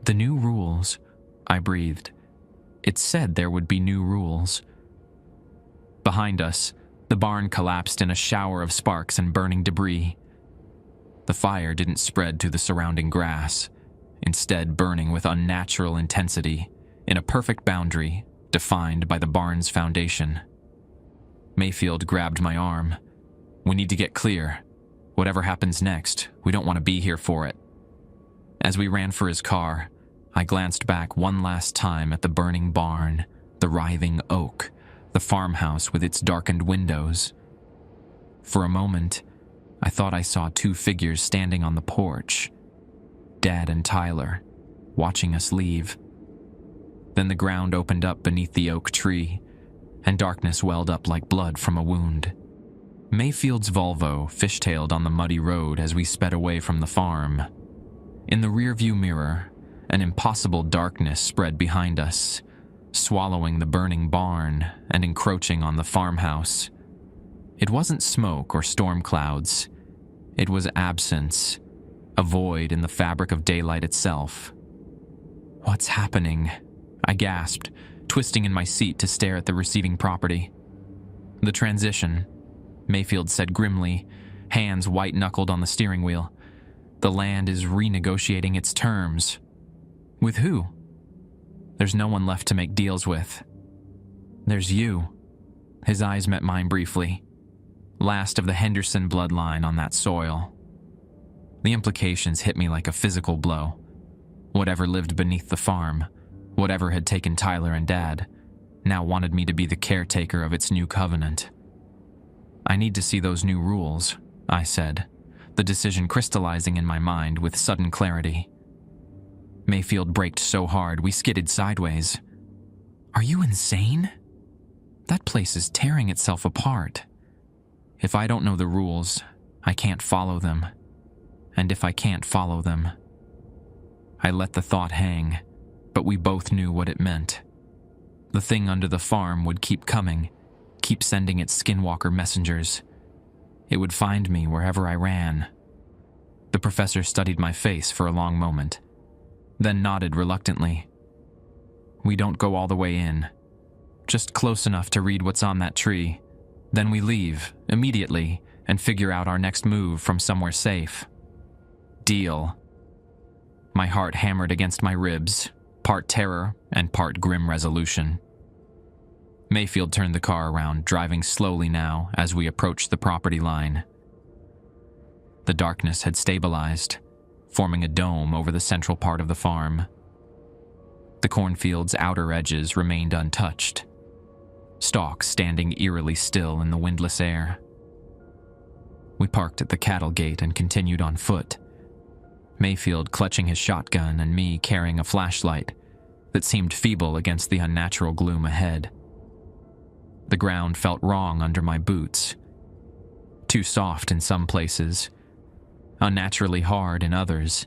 The new rules, I breathed. It said there would be new rules. Behind us, the barn collapsed in a shower of sparks and burning debris. The fire didn't spread to the surrounding grass, instead burning with unnatural intensity in a perfect boundary defined by the barn's foundation. Mayfield grabbed my arm. "We need to get clear. Whatever happens next, we don't want to be here for it." As we ran for his car, I glanced back one last time at the burning barn, the writhing oak, the farmhouse with its darkened windows. For a moment, I thought I saw two figures standing on the porch, Dad and Tyler, watching us leave. Then the ground opened up beneath the oak tree, and darkness welled up like blood from a wound. Mayfield's Volvo fishtailed on the muddy road as we sped away from the farm. In the rearview mirror, an impossible darkness spread behind us, swallowing the burning barn and encroaching on the farmhouse. It wasn't smoke or storm clouds. It was absence, a void in the fabric of daylight itself. "What's happening?" I gasped, twisting in my seat to stare at the receding property. "The transition," Mayfield said grimly, hands white-knuckled on the steering wheel. "The land is renegotiating its terms." "With who?" "There's no one left to make deals with." "There's you." His eyes met mine briefly. Last of the Henderson bloodline on that soil. The implications hit me like a physical blow. Whatever lived beneath the farm, whatever had taken Tyler and Dad, now wanted me to be the caretaker of its new covenant. "I need to see those new rules," I said, the decision crystallizing in my mind with sudden clarity. Mayfield braked so hard we skidded sideways. "Are you insane? That place is tearing itself apart. If I don't know the rules, I can't follow them. And if I can't follow them..." I let the thought hang, but we both knew what it meant. The thing under the farm would keep coming, keep sending its skinwalker messengers. It would find me wherever I ran. The professor studied my face for a long moment, then nodded reluctantly. "We don't go all the way in. Just close enough to read what's on that tree. Then we leave, immediately, and figure out our next move from somewhere safe." "Deal." My heart hammered against my ribs, part terror and part grim resolution. Mayfield turned the car around, driving slowly now as we approached the property line. The darkness had stabilized, forming a dome over the central part of the farm. The cornfield's outer edges remained untouched, stalks standing eerily still in the windless air. We parked at the cattle gate and continued on foot, Mayfield clutching his shotgun and me carrying a flashlight that seemed feeble against the unnatural gloom ahead. The ground felt wrong under my boots, too soft in some places, unnaturally hard in others,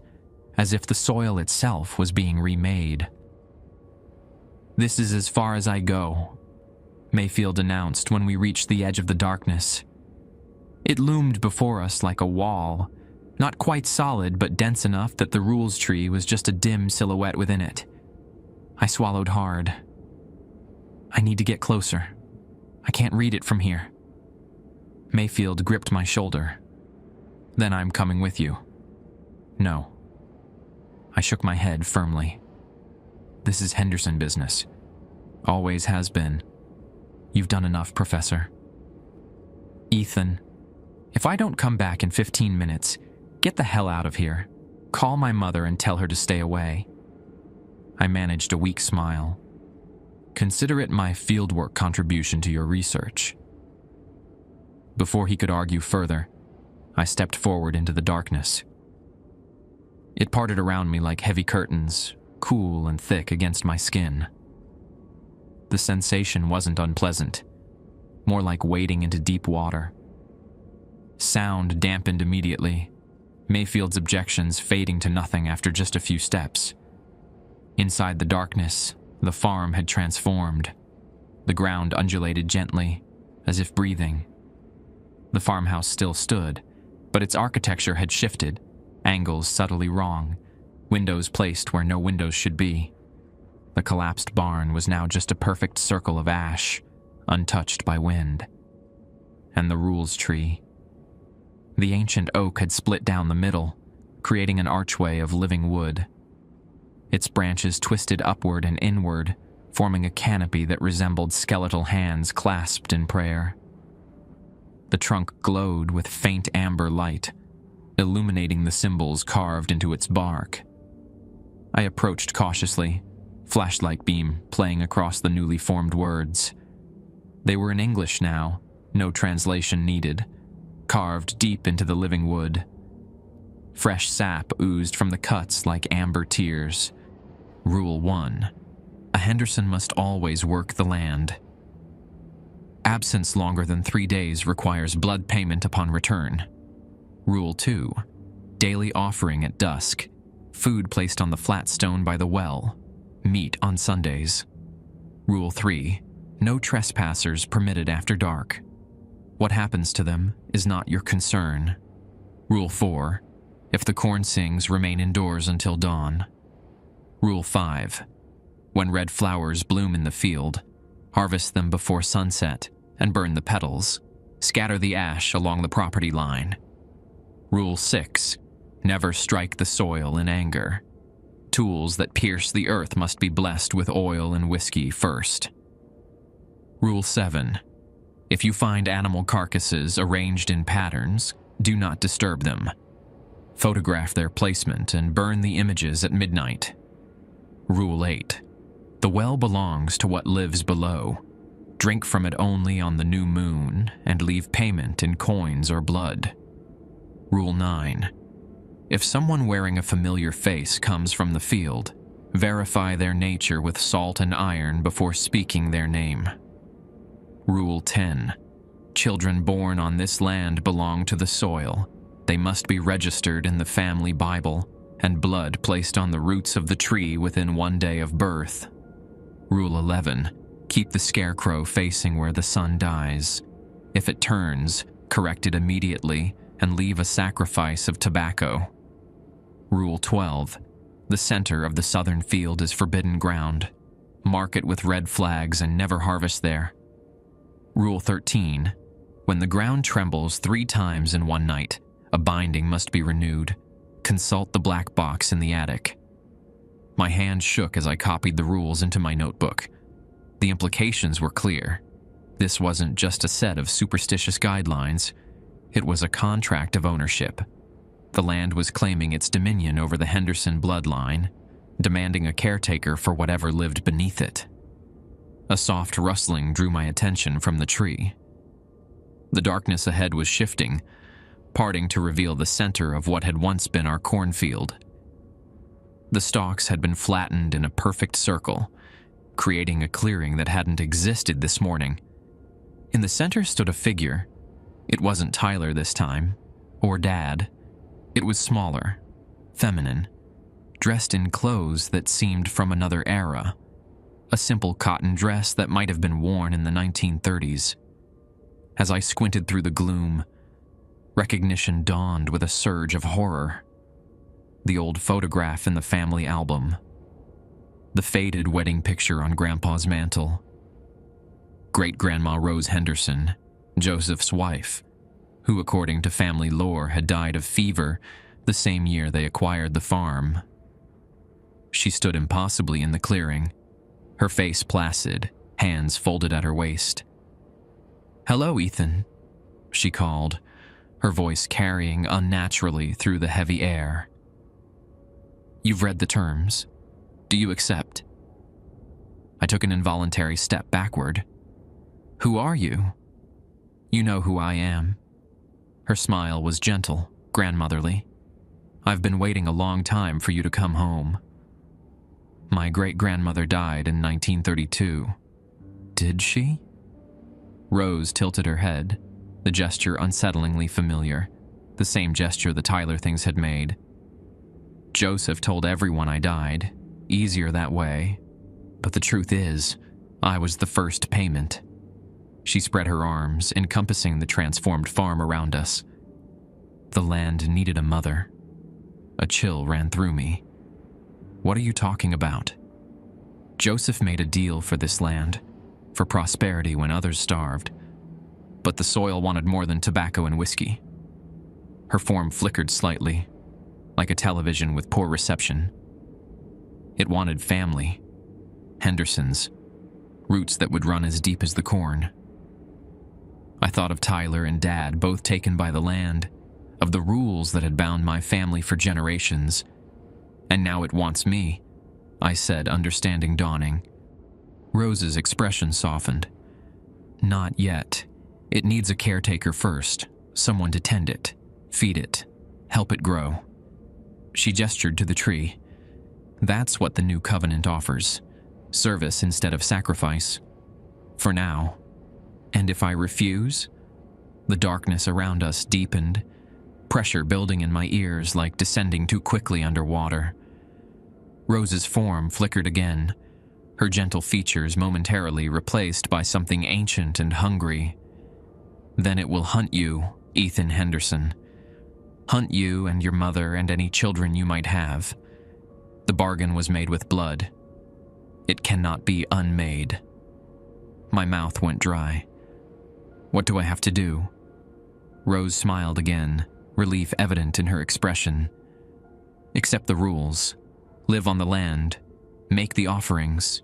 as if the soil itself was being remade. "This is as far as I go," Mayfield announced when we reached the edge of the darkness. It loomed before us like a wall, not quite solid but dense enough that the rules tree was just a dim silhouette within it. I swallowed hard. "I need to get closer. I can't read it from here." Mayfield gripped my shoulder. "Then I'm coming with you." "No." I shook my head firmly. "This is Henderson business. Always has been. You've done enough, Professor." "Ethan, if I don't come back in 15 minutes, get the hell out of here. Call my mother and tell her to stay away." I managed a weak smile. "Consider it my fieldwork contribution to your research." Before he could argue further, I stepped forward into the darkness. It parted around me like heavy curtains, cool and thick against my skin. The sensation wasn't unpleasant, more like wading into deep water. Sound dampened immediately, Mayfield's objections fading to nothing after just a few steps. Inside the darkness, the farm had transformed. The ground undulated gently, as if breathing. The farmhouse still stood, but its architecture had shifted, angles subtly wrong, windows placed where no windows should be. The collapsed barn was now just a perfect circle of ash, untouched by wind. And the rules tree. The ancient oak had split down the middle, creating an archway of living wood. Its branches twisted upward and inward, forming a canopy that resembled skeletal hands clasped in prayer. The trunk glowed with faint amber light, illuminating the symbols carved into its bark. I approached cautiously, flashlight beam playing across the newly formed words. They were in English now, no translation needed, carved deep into the living wood. Fresh sap oozed from the cuts like amber tears. Rule 1. A Henderson must always work the land. Absence longer than 3 days requires blood payment upon return. Rule 2. Daily offering at dusk. Food placed on the flat stone by the well. Meat on Sundays. Rule 3. No trespassers permitted after dark. What happens to them is not your concern. Rule 4. If the corn sings, remain indoors until dawn. Rule 5. When red flowers bloom in the field, harvest them before sunset and burn the petals. Scatter the ash along the property line. Rule 6. Never strike the soil in anger. Tools that pierce the earth must be blessed with oil and whiskey first. Rule 7. If you find animal carcasses arranged in patterns, do not disturb them. Photograph their placement and burn the images at midnight. Rule 8. The well belongs to what lives below. Drink from it only on the new moon and leave payment in coins or blood. Rule 9. If someone wearing a familiar face comes from the field, verify their nature with salt and iron before speaking their name. Rule 10. Children born on this land belong to the soil. They must be registered in the family Bible, and blood placed on the roots of the tree within 1 day of birth. Rule 11. Keep the scarecrow facing where the sun dies. If it turns, correct it immediately and leave a sacrifice of tobacco. Rule 12. The center of the southern field is forbidden ground. Mark it with red flags and never harvest there. Rule 13. When the ground trembles 3 times in one night, a binding must be renewed. Consult the black box in the attic. My hand shook as I copied the rules into my notebook. The implications were clear. This wasn't just a set of superstitious guidelines. It was a contract of ownership. The land was claiming its dominion over the Henderson bloodline, demanding a caretaker for whatever lived beneath it. A soft rustling drew my attention from the tree. The darkness ahead was shifting, parting to reveal the center of what had once been our cornfield. The stalks had been flattened in a perfect circle, creating a clearing that hadn't existed this morning. In the center stood a figure. It wasn't Tyler this time, or Dad. It was smaller, feminine, dressed in clothes that seemed from another era. A simple cotton dress that might have been worn in the 1930s. As I squinted through the gloom, recognition dawned with a surge of horror. The old photograph in the family album. The faded wedding picture on Grandpa's mantle. Great-Grandma Rose Henderson, Joseph's wife, who according to family lore had died of fever the same year they acquired the farm. She stood impossibly in the clearing, her face placid, hands folded at her waist. "Hello, Ethan," she called, her voice carrying unnaturally through the heavy air. "You've read the terms. Do you accept?" I took an involuntary step backward. "Who are you?" "You know who I am." Her smile was gentle, grandmotherly. "I've been waiting a long time for you to come home." "My great-grandmother died in 1932. "Did she?" Rose tilted her head, the gesture unsettlingly familiar. the same gesture the Tyler things had made. Joseph told everyone I died. Easier that way. But the truth is, I was the first payment. She spread her arms, encompassing the transformed farm around us. The land needed a mother. A chill ran through me. What are you talking about? Joseph made a deal for this land, for prosperity when others starved. But the soil wanted more than tobacco and whiskey. Her form flickered slightly, like a television with poor reception. It wanted family, Hendersons, roots that would run as deep as the corn. I thought of Tyler and Dad, both taken by the land, of the rules that had bound my family for generations. And now it wants me, I said, understanding dawning. Rose's expression softened. Not yet. It needs a caretaker first, someone to tend it, feed it, help it grow. She gestured to the tree. That's what the new covenant offers. Service instead of sacrifice. For now. And if I refuse? The darkness around us deepened, pressure building in my ears like descending too quickly underwater. Rose's form flickered again, her gentle features momentarily replaced by something ancient and hungry. Then it will hunt you, Ethan Henderson. Hunt you and your mother and any children you might have. The bargain was made with blood. It cannot be unmade. My mouth went dry. What do I have to do? Rose smiled again, relief evident in her expression. Accept the rules. Live on the land. Make the offerings.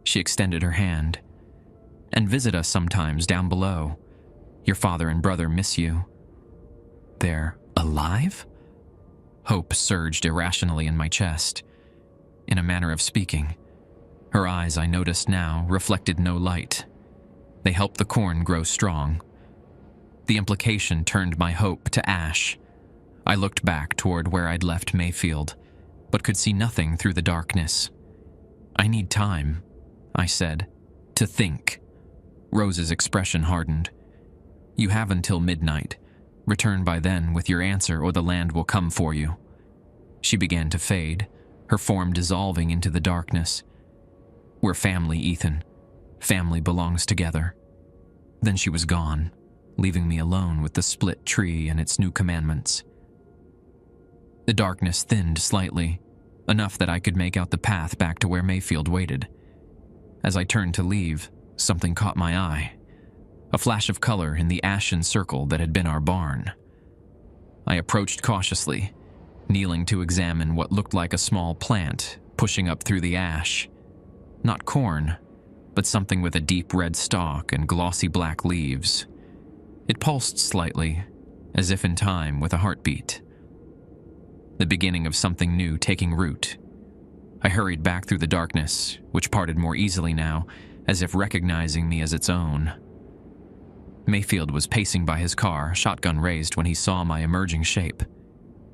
She extended her hand. And visit us sometimes down below. Your father and brother miss you. They're alive? Hope surged irrationally in my chest. In a manner of speaking, her eyes, I noticed now, reflected no light. They helped the corn grow strong. The implication turned my hope to ash. I looked back toward where I'd left Mayfield, but could see nothing through the darkness. I need time, I said, to think. Rose's expression hardened. You have until midnight. Return by then with your answer or the land will come for you. She began to fade, her form dissolving into the darkness. We're family, Ethan. Family belongs together. Then she was gone, leaving me alone with the split tree and its new commandments. The darkness thinned slightly, enough that I could make out the path back to where Mayfield waited. As I turned to leave, something caught my eye. A flash of color in the ashen circle that had been our barn. I approached cautiously, kneeling to examine what looked like a small plant pushing up through the ash. Not corn, but something with a deep red stalk and glossy black leaves. It pulsed slightly, as if in time with a heartbeat. The beginning of something new taking root. I hurried back through the darkness, which parted more easily now, as if recognizing me as its own. Mayfield was pacing by his car, shotgun raised when he saw my emerging shape.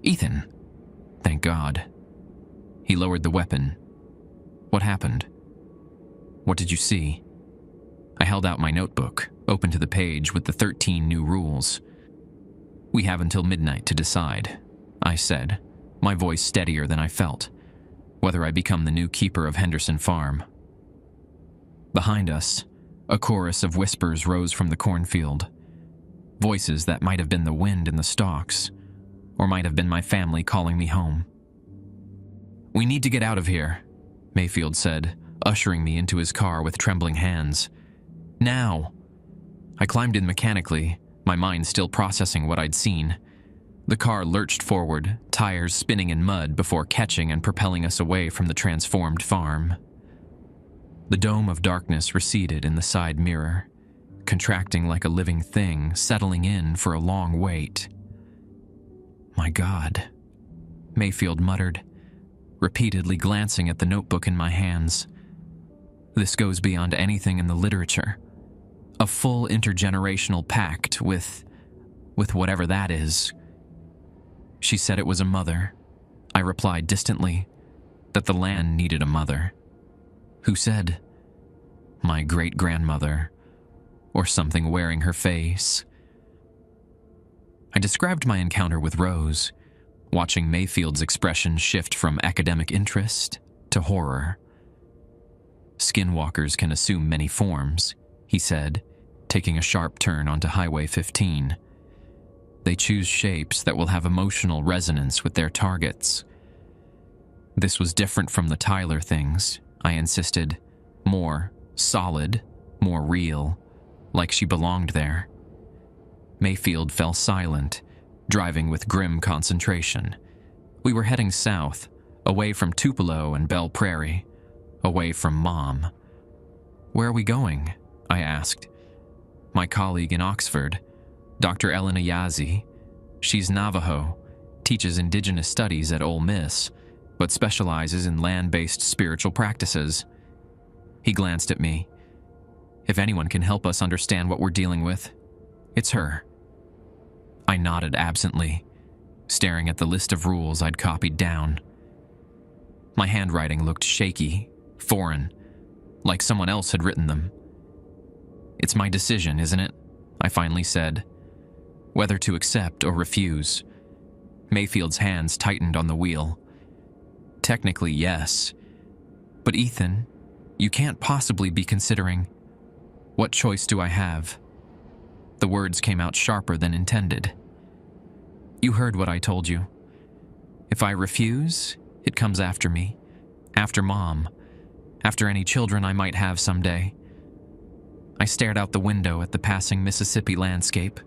Ethan! Thank God. He lowered the weapon. What happened? What did you see? I held out my notebook, open to the page with the 13 new rules. We have until midnight to decide, I said, my voice steadier than I felt, whether I become the new keeper of Henderson Farm. Behind us, a chorus of whispers rose from the cornfield. Voices that might have been the wind in the stalks, or might have been my family calling me home. We need to get out of here, Mayfield said, ushering me into his car with trembling hands. Now! I climbed in mechanically, my mind still processing what I'd seen. The car lurched forward, tires spinning in mud before catching and propelling us away from the transformed farm. The dome of darkness receded in the side mirror, contracting like a living thing, settling in for a long wait. My God, Mayfield muttered, repeatedly glancing at the notebook in my hands. This goes beyond anything in the literature. A full intergenerational pact with whatever that is. She said it was a mother. I replied distantly that the land needed a mother. Who said? My great-grandmother, or something wearing her face. I described my encounter with Rose, watching Mayfield's expression shift from academic interest to horror. Skinwalkers can assume many forms, he said, taking a sharp turn onto Highway 15. They choose shapes that will have emotional resonance with their targets. This was different from the Tyler things, I insisted. More solid, more real, like she belonged there. Mayfield fell silent, driving with grim concentration. We were heading south, away from Tupelo and Belle Prairie, away from Mom. "Where are we going?" I asked. My colleague in Oxford, Dr. Ellen Ayazi, she's Navajo, teaches indigenous studies at Ole Miss, but specializes in land-based spiritual practices. He glanced at me. If anyone can help us understand what we're dealing with, it's her. I nodded absently, staring at the list of rules I'd copied down. My handwriting looked shaky, foreign, like someone else had written them. "It's my decision, isn't it?" I finally said. "Whether to accept or refuse." Mayfield's hands tightened on the wheel. "Technically, yes. But Ethan, you can't possibly be considering, what choice do I have?" The words came out sharper than intended. "You heard what I told you. If I refuse, it comes after me, after Mom, after any children I might have someday." I stared out the window at the passing Mississippi landscape,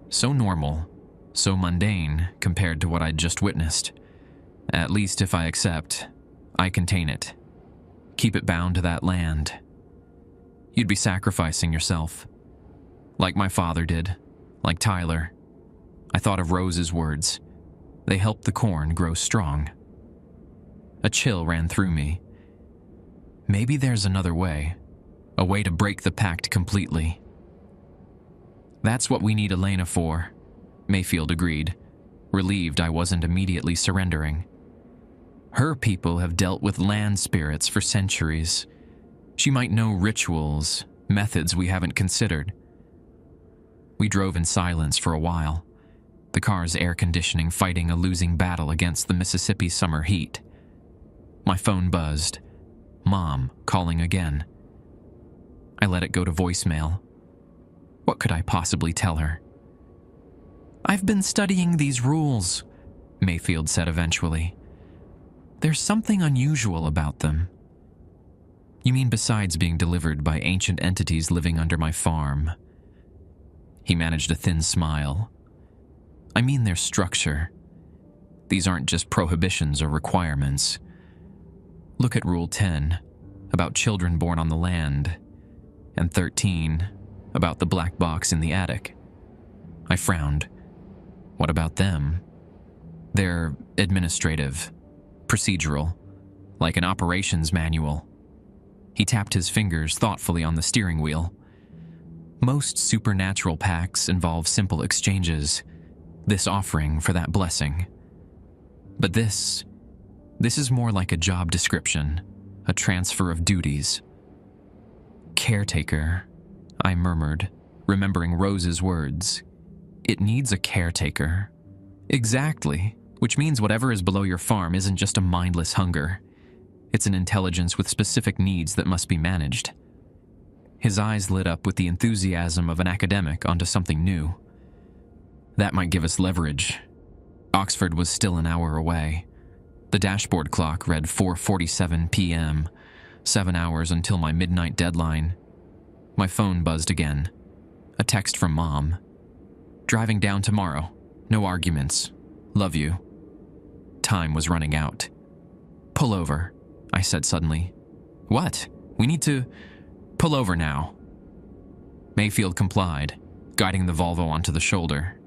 so normal, so mundane compared to what I'd just witnessed. At least if I accept, I contain it. Keep it bound to that land. You'd be sacrificing yourself. Like my father did, like Tyler. I thought of Rose's words. They helped the corn grow strong. A chill ran through me. Maybe there's another way, a way to break the pact completely. "That's what we need Elena for," Mayfield agreed, relieved I wasn't immediately surrendering. "Her people have dealt with land spirits for centuries. She might know rituals, methods we haven't considered." We drove in silence for a while, the car's air conditioning fighting a losing battle against the Mississippi summer heat. My phone buzzed. Mom calling again. I let it go to voicemail. What could I possibly tell her? "I've been studying these rules," Mayfield said eventually. "There's something unusual about them." "You mean besides being delivered by ancient entities living under my farm?" He managed a thin smile. "I mean their structure. These aren't just prohibitions or requirements. Look at Rule 10, about children born on the land, and 13, about the black box in the attic." I frowned. "What about them?" "They're administrative, procedural, like an operations manual." He tapped his fingers thoughtfully on the steering wheel. "Most supernatural pacts involve simple exchanges, this offering for that blessing. But this is more like a job description, a transfer of duties." "Caretaker," I murmured, remembering Rose's words. "It needs a caretaker." "Exactly, which means whatever is below your farm isn't just a mindless hunger. It's an intelligence with specific needs that must be managed." His eyes lit up with the enthusiasm of an academic onto something new. "That might give us leverage." Oxford was still an hour away. The dashboard clock read 4:47 p.m., 7 hours until my midnight deadline. My phone buzzed again. A text from Mom. "Driving down tomorrow. No arguments. Love you." Time was running out. "Pull over," I said suddenly. "What? We need to..." "Pull over now." Mayfield complied, guiding the Volvo onto the shoulder.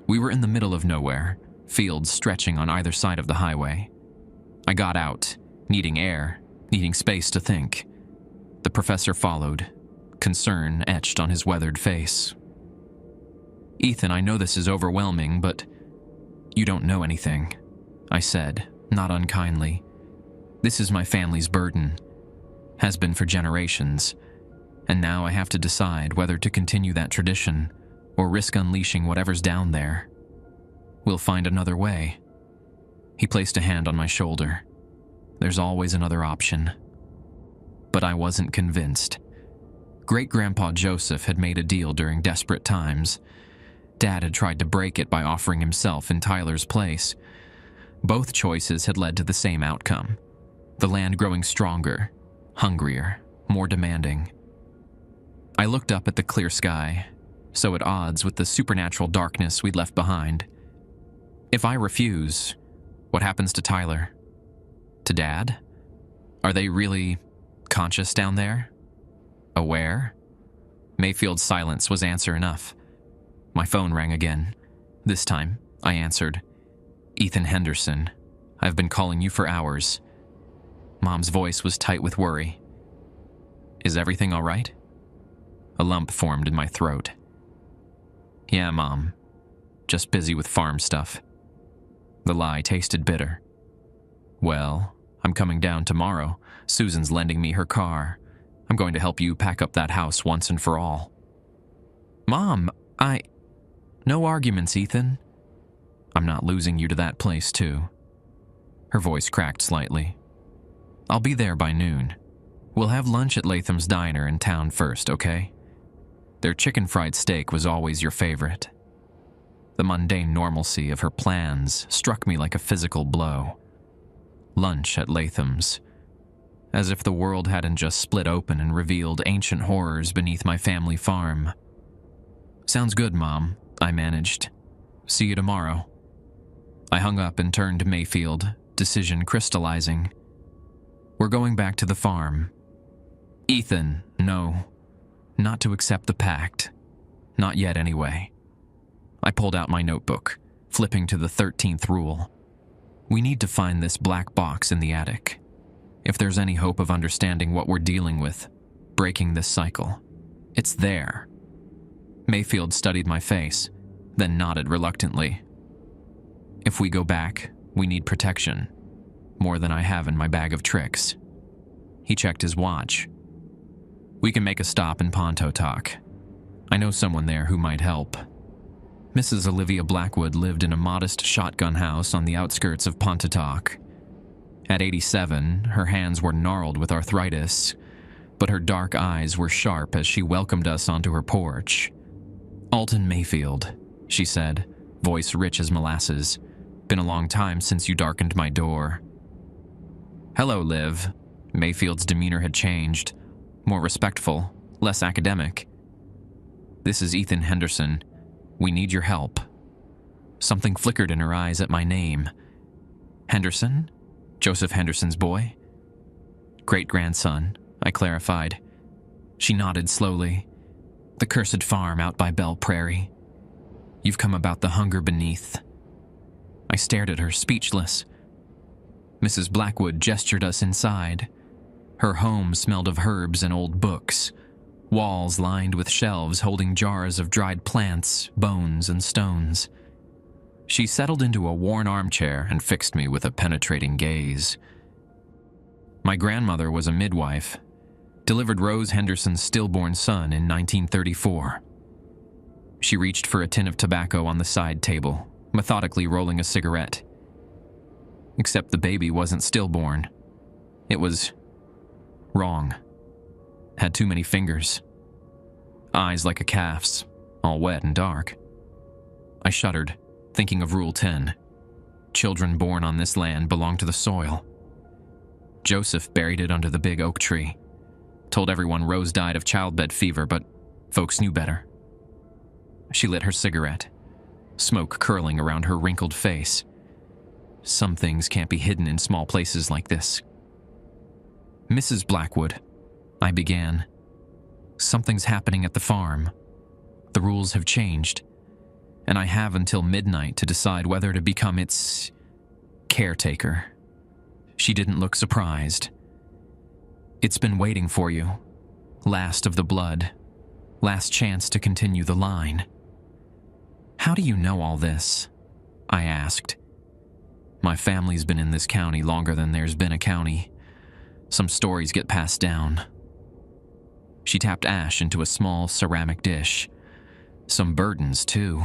We were in the middle of nowhere, fields stretching on either side of the highway. I got out, needing air, needing space to think. The professor followed, concern etched on his weathered face. "Ethan, I know this is overwhelming, but you don't know anything," I said, not unkindly. "This is my family's burden. Has been for generations, and now I have to decide whether to continue that tradition or risk unleashing whatever's down there. We'll find another way. He placed a hand on my shoulder. There's always another option. But I wasn't convinced. Great-Grandpa Joseph had made a deal during desperate times. Dad had tried to break it by offering himself in Tyler's place. Both choices had led to the same outcome. The land growing stronger, hungrier, more demanding. I looked up at the clear sky, so at odds with the supernatural darkness we'd left behind. If I refuse, what happens to Tyler? To Dad? Are they really conscious down there? Aware? Mayfield's silence was answer enough. My phone rang again. This time, I answered. Ethan Henderson. I've been calling you for hours. Mom's voice was tight with worry. Is everything all right? A lump formed in my throat. Yeah, Mom. Just busy with farm stuff. The lie tasted bitter. Well, I'm coming down tomorrow. Susan's lending me her car. I'm going to help you pack up that house once and for all. Mom, No arguments, Ethan. I'm not losing you to that place, too. Her voice cracked slightly. I'll be there by noon. We'll have lunch at Latham's Diner in town first, okay? Their chicken fried steak was always your favorite. The mundane normalcy of her plans struck me like a physical blow. Lunch at Latham's. As if the world hadn't just split open and revealed ancient horrors beneath my family farm. Sounds good, Mom, I managed. See you tomorrow. I hung up and turned to Mayfield, decision crystallizing. We're going back to the farm. Ethan, no. Not to accept the pact. Not yet, anyway. I pulled out my notebook, flipping to the 13th rule. We need to find this black box in the attic. If there's any hope of understanding what we're dealing with, breaking this cycle, it's there. Mayfield studied my face, then nodded reluctantly. If we go back, we need protection. More than I have in my bag of tricks. He checked his watch. We can make a stop in Pontotoc. I know someone there who might help. Mrs. Olivia Blackwood lived in a modest shotgun house on the outskirts of Pontotoc. At 87, her hands were gnarled with arthritis, but her dark eyes were sharp as she welcomed us onto her porch. Alton Mayfield, she said, voice rich as molasses. Been a long time since you darkened my door. Hello, Liv. Mayfield's demeanor had changed. More respectful, less academic. This is Ethan Henderson. We need your help. Something flickered in her eyes at my name. Henderson? Joseph Henderson's boy? Great-grandson, I clarified. She nodded slowly. The cursed farm out by Belle Prairie. You've come about the hunger beneath. I stared at her, speechless. Mrs. Blackwood gestured us inside. Her home smelled of herbs and old books, walls lined with shelves holding jars of dried plants, bones, and stones. She settled into a worn armchair and fixed me with a penetrating gaze. My grandmother was a midwife, delivered Rose Henderson's stillborn son in 1934. She reached for a tin of tobacco on the side table, methodically rolling a cigarette. Except the baby wasn't stillborn. It was wrong. Had too many fingers. Eyes like a calf's, all wet and dark. I shuddered, thinking of Rule 10. Children born on this land belong to the soil. Joseph buried it under the big oak tree. Told everyone Rose died of childbed fever, but folks knew better. She lit her cigarette, smoke curling around her wrinkled face. Some things can't be hidden in small places like this. Mrs. Blackwood, I began. Something's happening at the farm. The rules have changed, and I have until midnight to decide whether to become its caretaker. She didn't look surprised. It's been waiting for you. Last of the blood. Last chance to continue the line. How do you know all this? I asked. My family's been in this county longer than there's been a county. Some stories get passed down. She tapped ash into a small ceramic dish. Some burdens, too.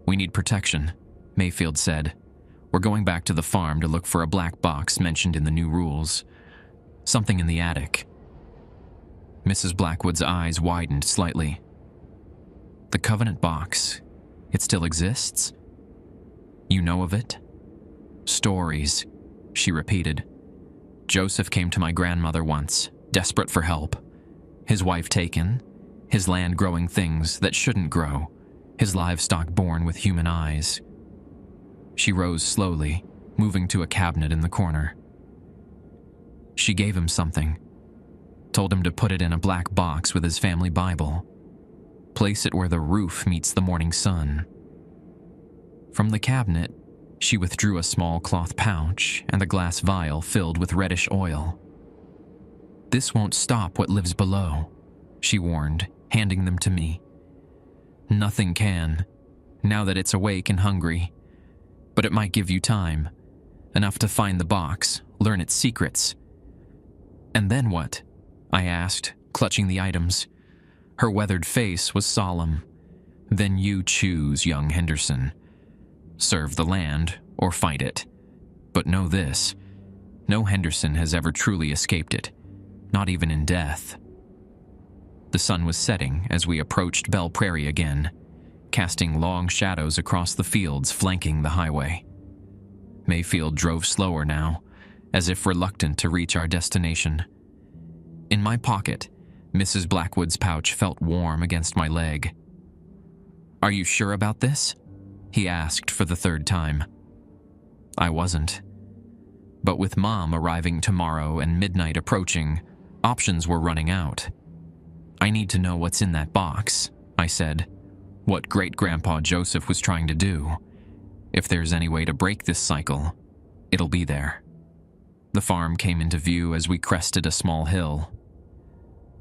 "We need protection," Mayfield said. "We're going back to the farm to look for a black box mentioned in the new rules. Something in the attic." Mrs. Blackwood's eyes widened slightly. "The Covenant box. It still exists? You know of it?" "Stories," she repeated. "Joseph came to my grandmother once, desperate for help. His wife taken, his land growing things that shouldn't grow, his livestock born with human eyes." She rose slowly, moving to a cabinet in the corner. "She gave him something. Told him to put it in a black box with his family Bible. Place it where the roof meets the morning sun." From the cabinet, she withdrew a small cloth pouch and a glass vial filled with reddish oil. "This won't stop what lives below," she warned, handing them to me. "Nothing can, now that it's awake and hungry. But it might give you time, enough to find the box, learn its secrets." "And then what?" I asked, clutching the items. Her weathered face was solemn. "Then you choose, young Henderson. Serve the land or fight it. But know this, no Henderson has ever truly escaped it, not even in death." The sun was setting as we approached Belle Prairie again, casting long shadows across the fields flanking the highway. Mayfield drove slower now, as if reluctant to reach our destination. In my pocket, Mrs. Blackwood's pouch felt warm against my leg. "Are you sure about this?" he asked for the third time. I wasn't. But with Mom arriving tomorrow and midnight approaching, options were running out. "I need to know what's in that box," I said. "What great-grandpa Joseph was trying to do. If there's any way to break this cycle, it'll be there." The farm came into view as we crested a small hill.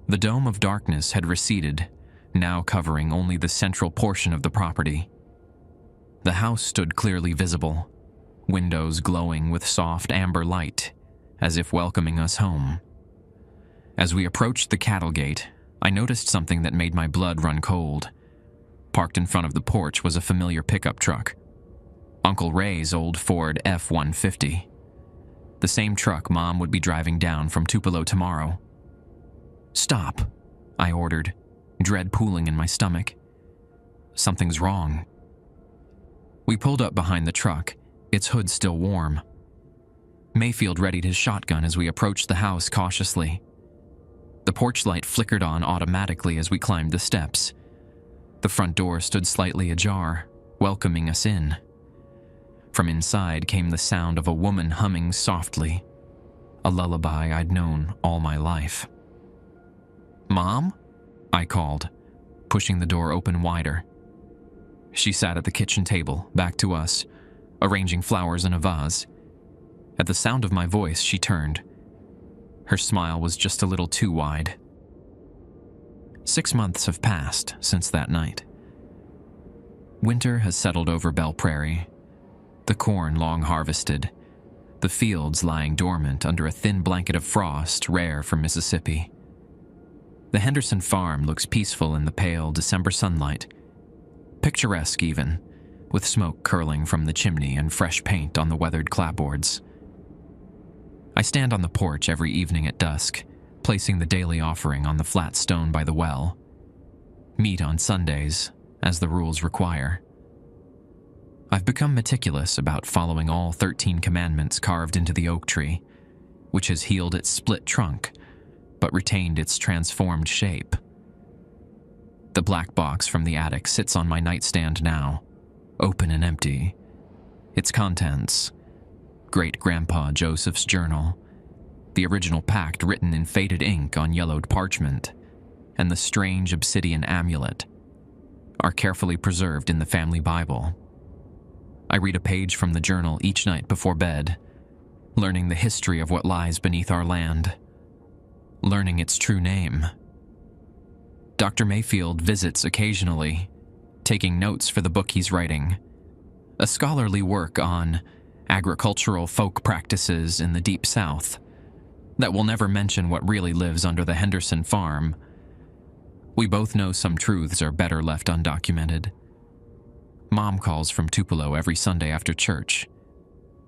The dome of darkness had receded, now covering only the central portion of the property. The house stood clearly visible, windows glowing with soft amber light, as if welcoming us home. As we approached the cattle gate, I noticed something that made my blood run cold. Parked in front of the porch was a familiar pickup truck. Uncle Ray's old Ford F-150. The same truck Mom would be driving down from Tupelo tomorrow. "Stop," I ordered, dread pooling in my stomach. "Something's wrong." We pulled up behind the truck, its hood still warm. Mayfield readied his shotgun as we approached the house cautiously. The porch light flickered on automatically as we climbed the steps. The front door stood slightly ajar, welcoming us in. From inside came the sound of a woman humming softly, a lullaby I'd known all my life. "Mom?" I called, pushing the door open wider. She sat at the kitchen table, back to us, arranging flowers in a vase. At the sound of my voice, she turned. Her smile was just a little too wide. 6 months have passed since that night. Winter has settled over Belle Prairie, the corn long harvested, the fields lying dormant under a thin blanket of frost rare for Mississippi. The Henderson farm looks peaceful in the pale December sunlight, picturesque even, with smoke curling from the chimney and fresh paint on the weathered clapboards. I stand on the porch every evening at dusk, placing the daily offering on the flat stone by the well. Meat on Sundays, as the rules require. I've become meticulous about following all 13 commandments carved into the oak tree, which has healed its split trunk, but retained its transformed shape. The black box from the attic sits on my nightstand now, open and empty. Its contents: Great-Grandpa Joseph's journal, the original pact written in faded ink on yellowed parchment, and the strange obsidian amulet, are carefully preserved in the family Bible. I read a page from the journal each night before bed, learning the history of what lies beneath our land, learning its true name. Dr. Mayfield visits occasionally, taking notes for the book he's writing, a scholarly work on agricultural folk practices in the Deep South that will never mention what really lives under the Henderson farm. We both know some truths are better left undocumented. Mom calls from Tupelo every Sunday after church.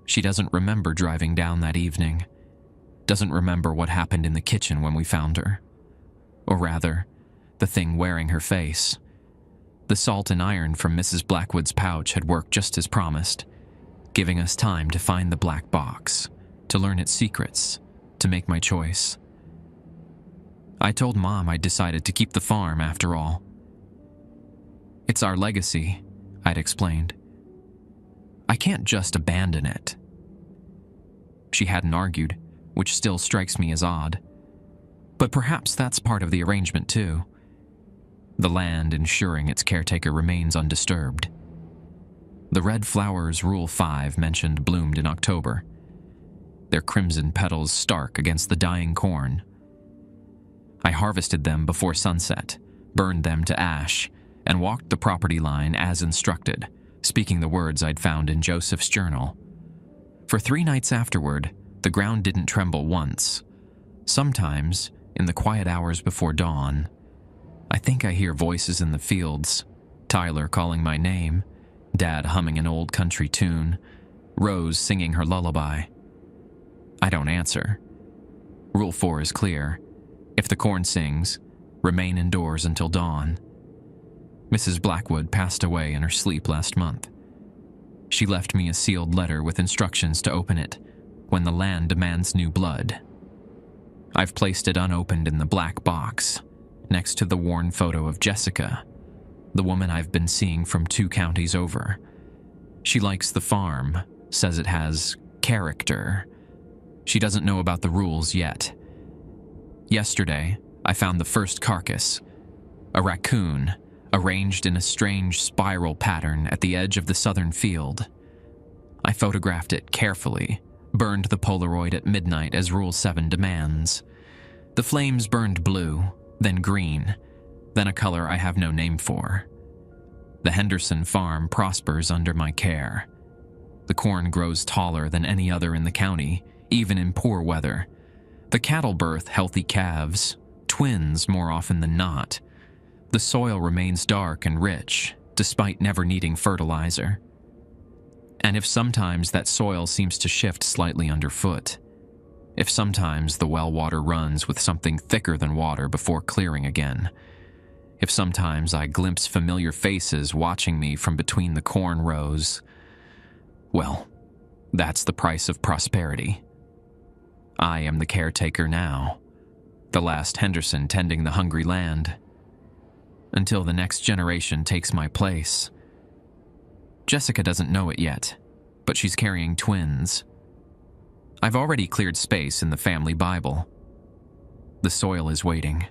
She doesn't remember driving down that evening, doesn't remember what happened in the kitchen when we found her. Or rather, the thing wearing her face. The salt and iron from Mrs. Blackwood's pouch had worked just as promised, giving us time to find the black box, to learn its secrets, to make my choice. I told Mom I'd decided to keep the farm after all. It's our legacy, I'd explained. I can't just abandon it. She hadn't argued, which still strikes me as odd. But perhaps that's part of the arrangement too. The land ensuring its caretaker remains undisturbed. The red flowers Rule 5 mentioned bloomed in October, their crimson petals stark against the dying corn. I harvested them before sunset, burned them to ash, and walked the property line as instructed, speaking the words I'd found in Joseph's journal. For 3 nights afterward, the ground didn't tremble once. Sometimes, in the quiet hours before dawn, I think I hear voices in the fields, Tyler calling my name, Dad humming an old country tune, Rose singing her lullaby. I don't answer. Rule 4 is clear. If the corn sings, remain indoors until dawn. Mrs. Blackwood passed away in her sleep last month. She left me a sealed letter with instructions to open it when the land demands new blood. I've placed it unopened in the black box, next to the worn photo of Jessica, the woman I've been seeing from 2 counties over. She likes the farm, says it has character. She doesn't know about the rules yet. Yesterday, I found the first carcass, a raccoon, arranged in a strange spiral pattern at the edge of the southern field. I photographed it carefully, burned the Polaroid at midnight as Rule 7 demands. The flames burned blue, then green, then a color I have no name for. The Henderson farm prospers under my care. The corn grows taller than any other in the county, even in poor weather. The cattle birth healthy calves, twins more often than not. The soil remains dark and rich, despite never needing fertilizer. And if sometimes that soil seems to shift slightly underfoot, if sometimes the well water runs with something thicker than water before clearing again, if sometimes I glimpse familiar faces watching me from between the corn rows, well, that's the price of prosperity. I am the caretaker now, the last Henderson tending the hungry land, until the next generation takes my place. Jessica doesn't know it yet, but she's carrying twins. I've already cleared space in the family Bible. The soil is waiting.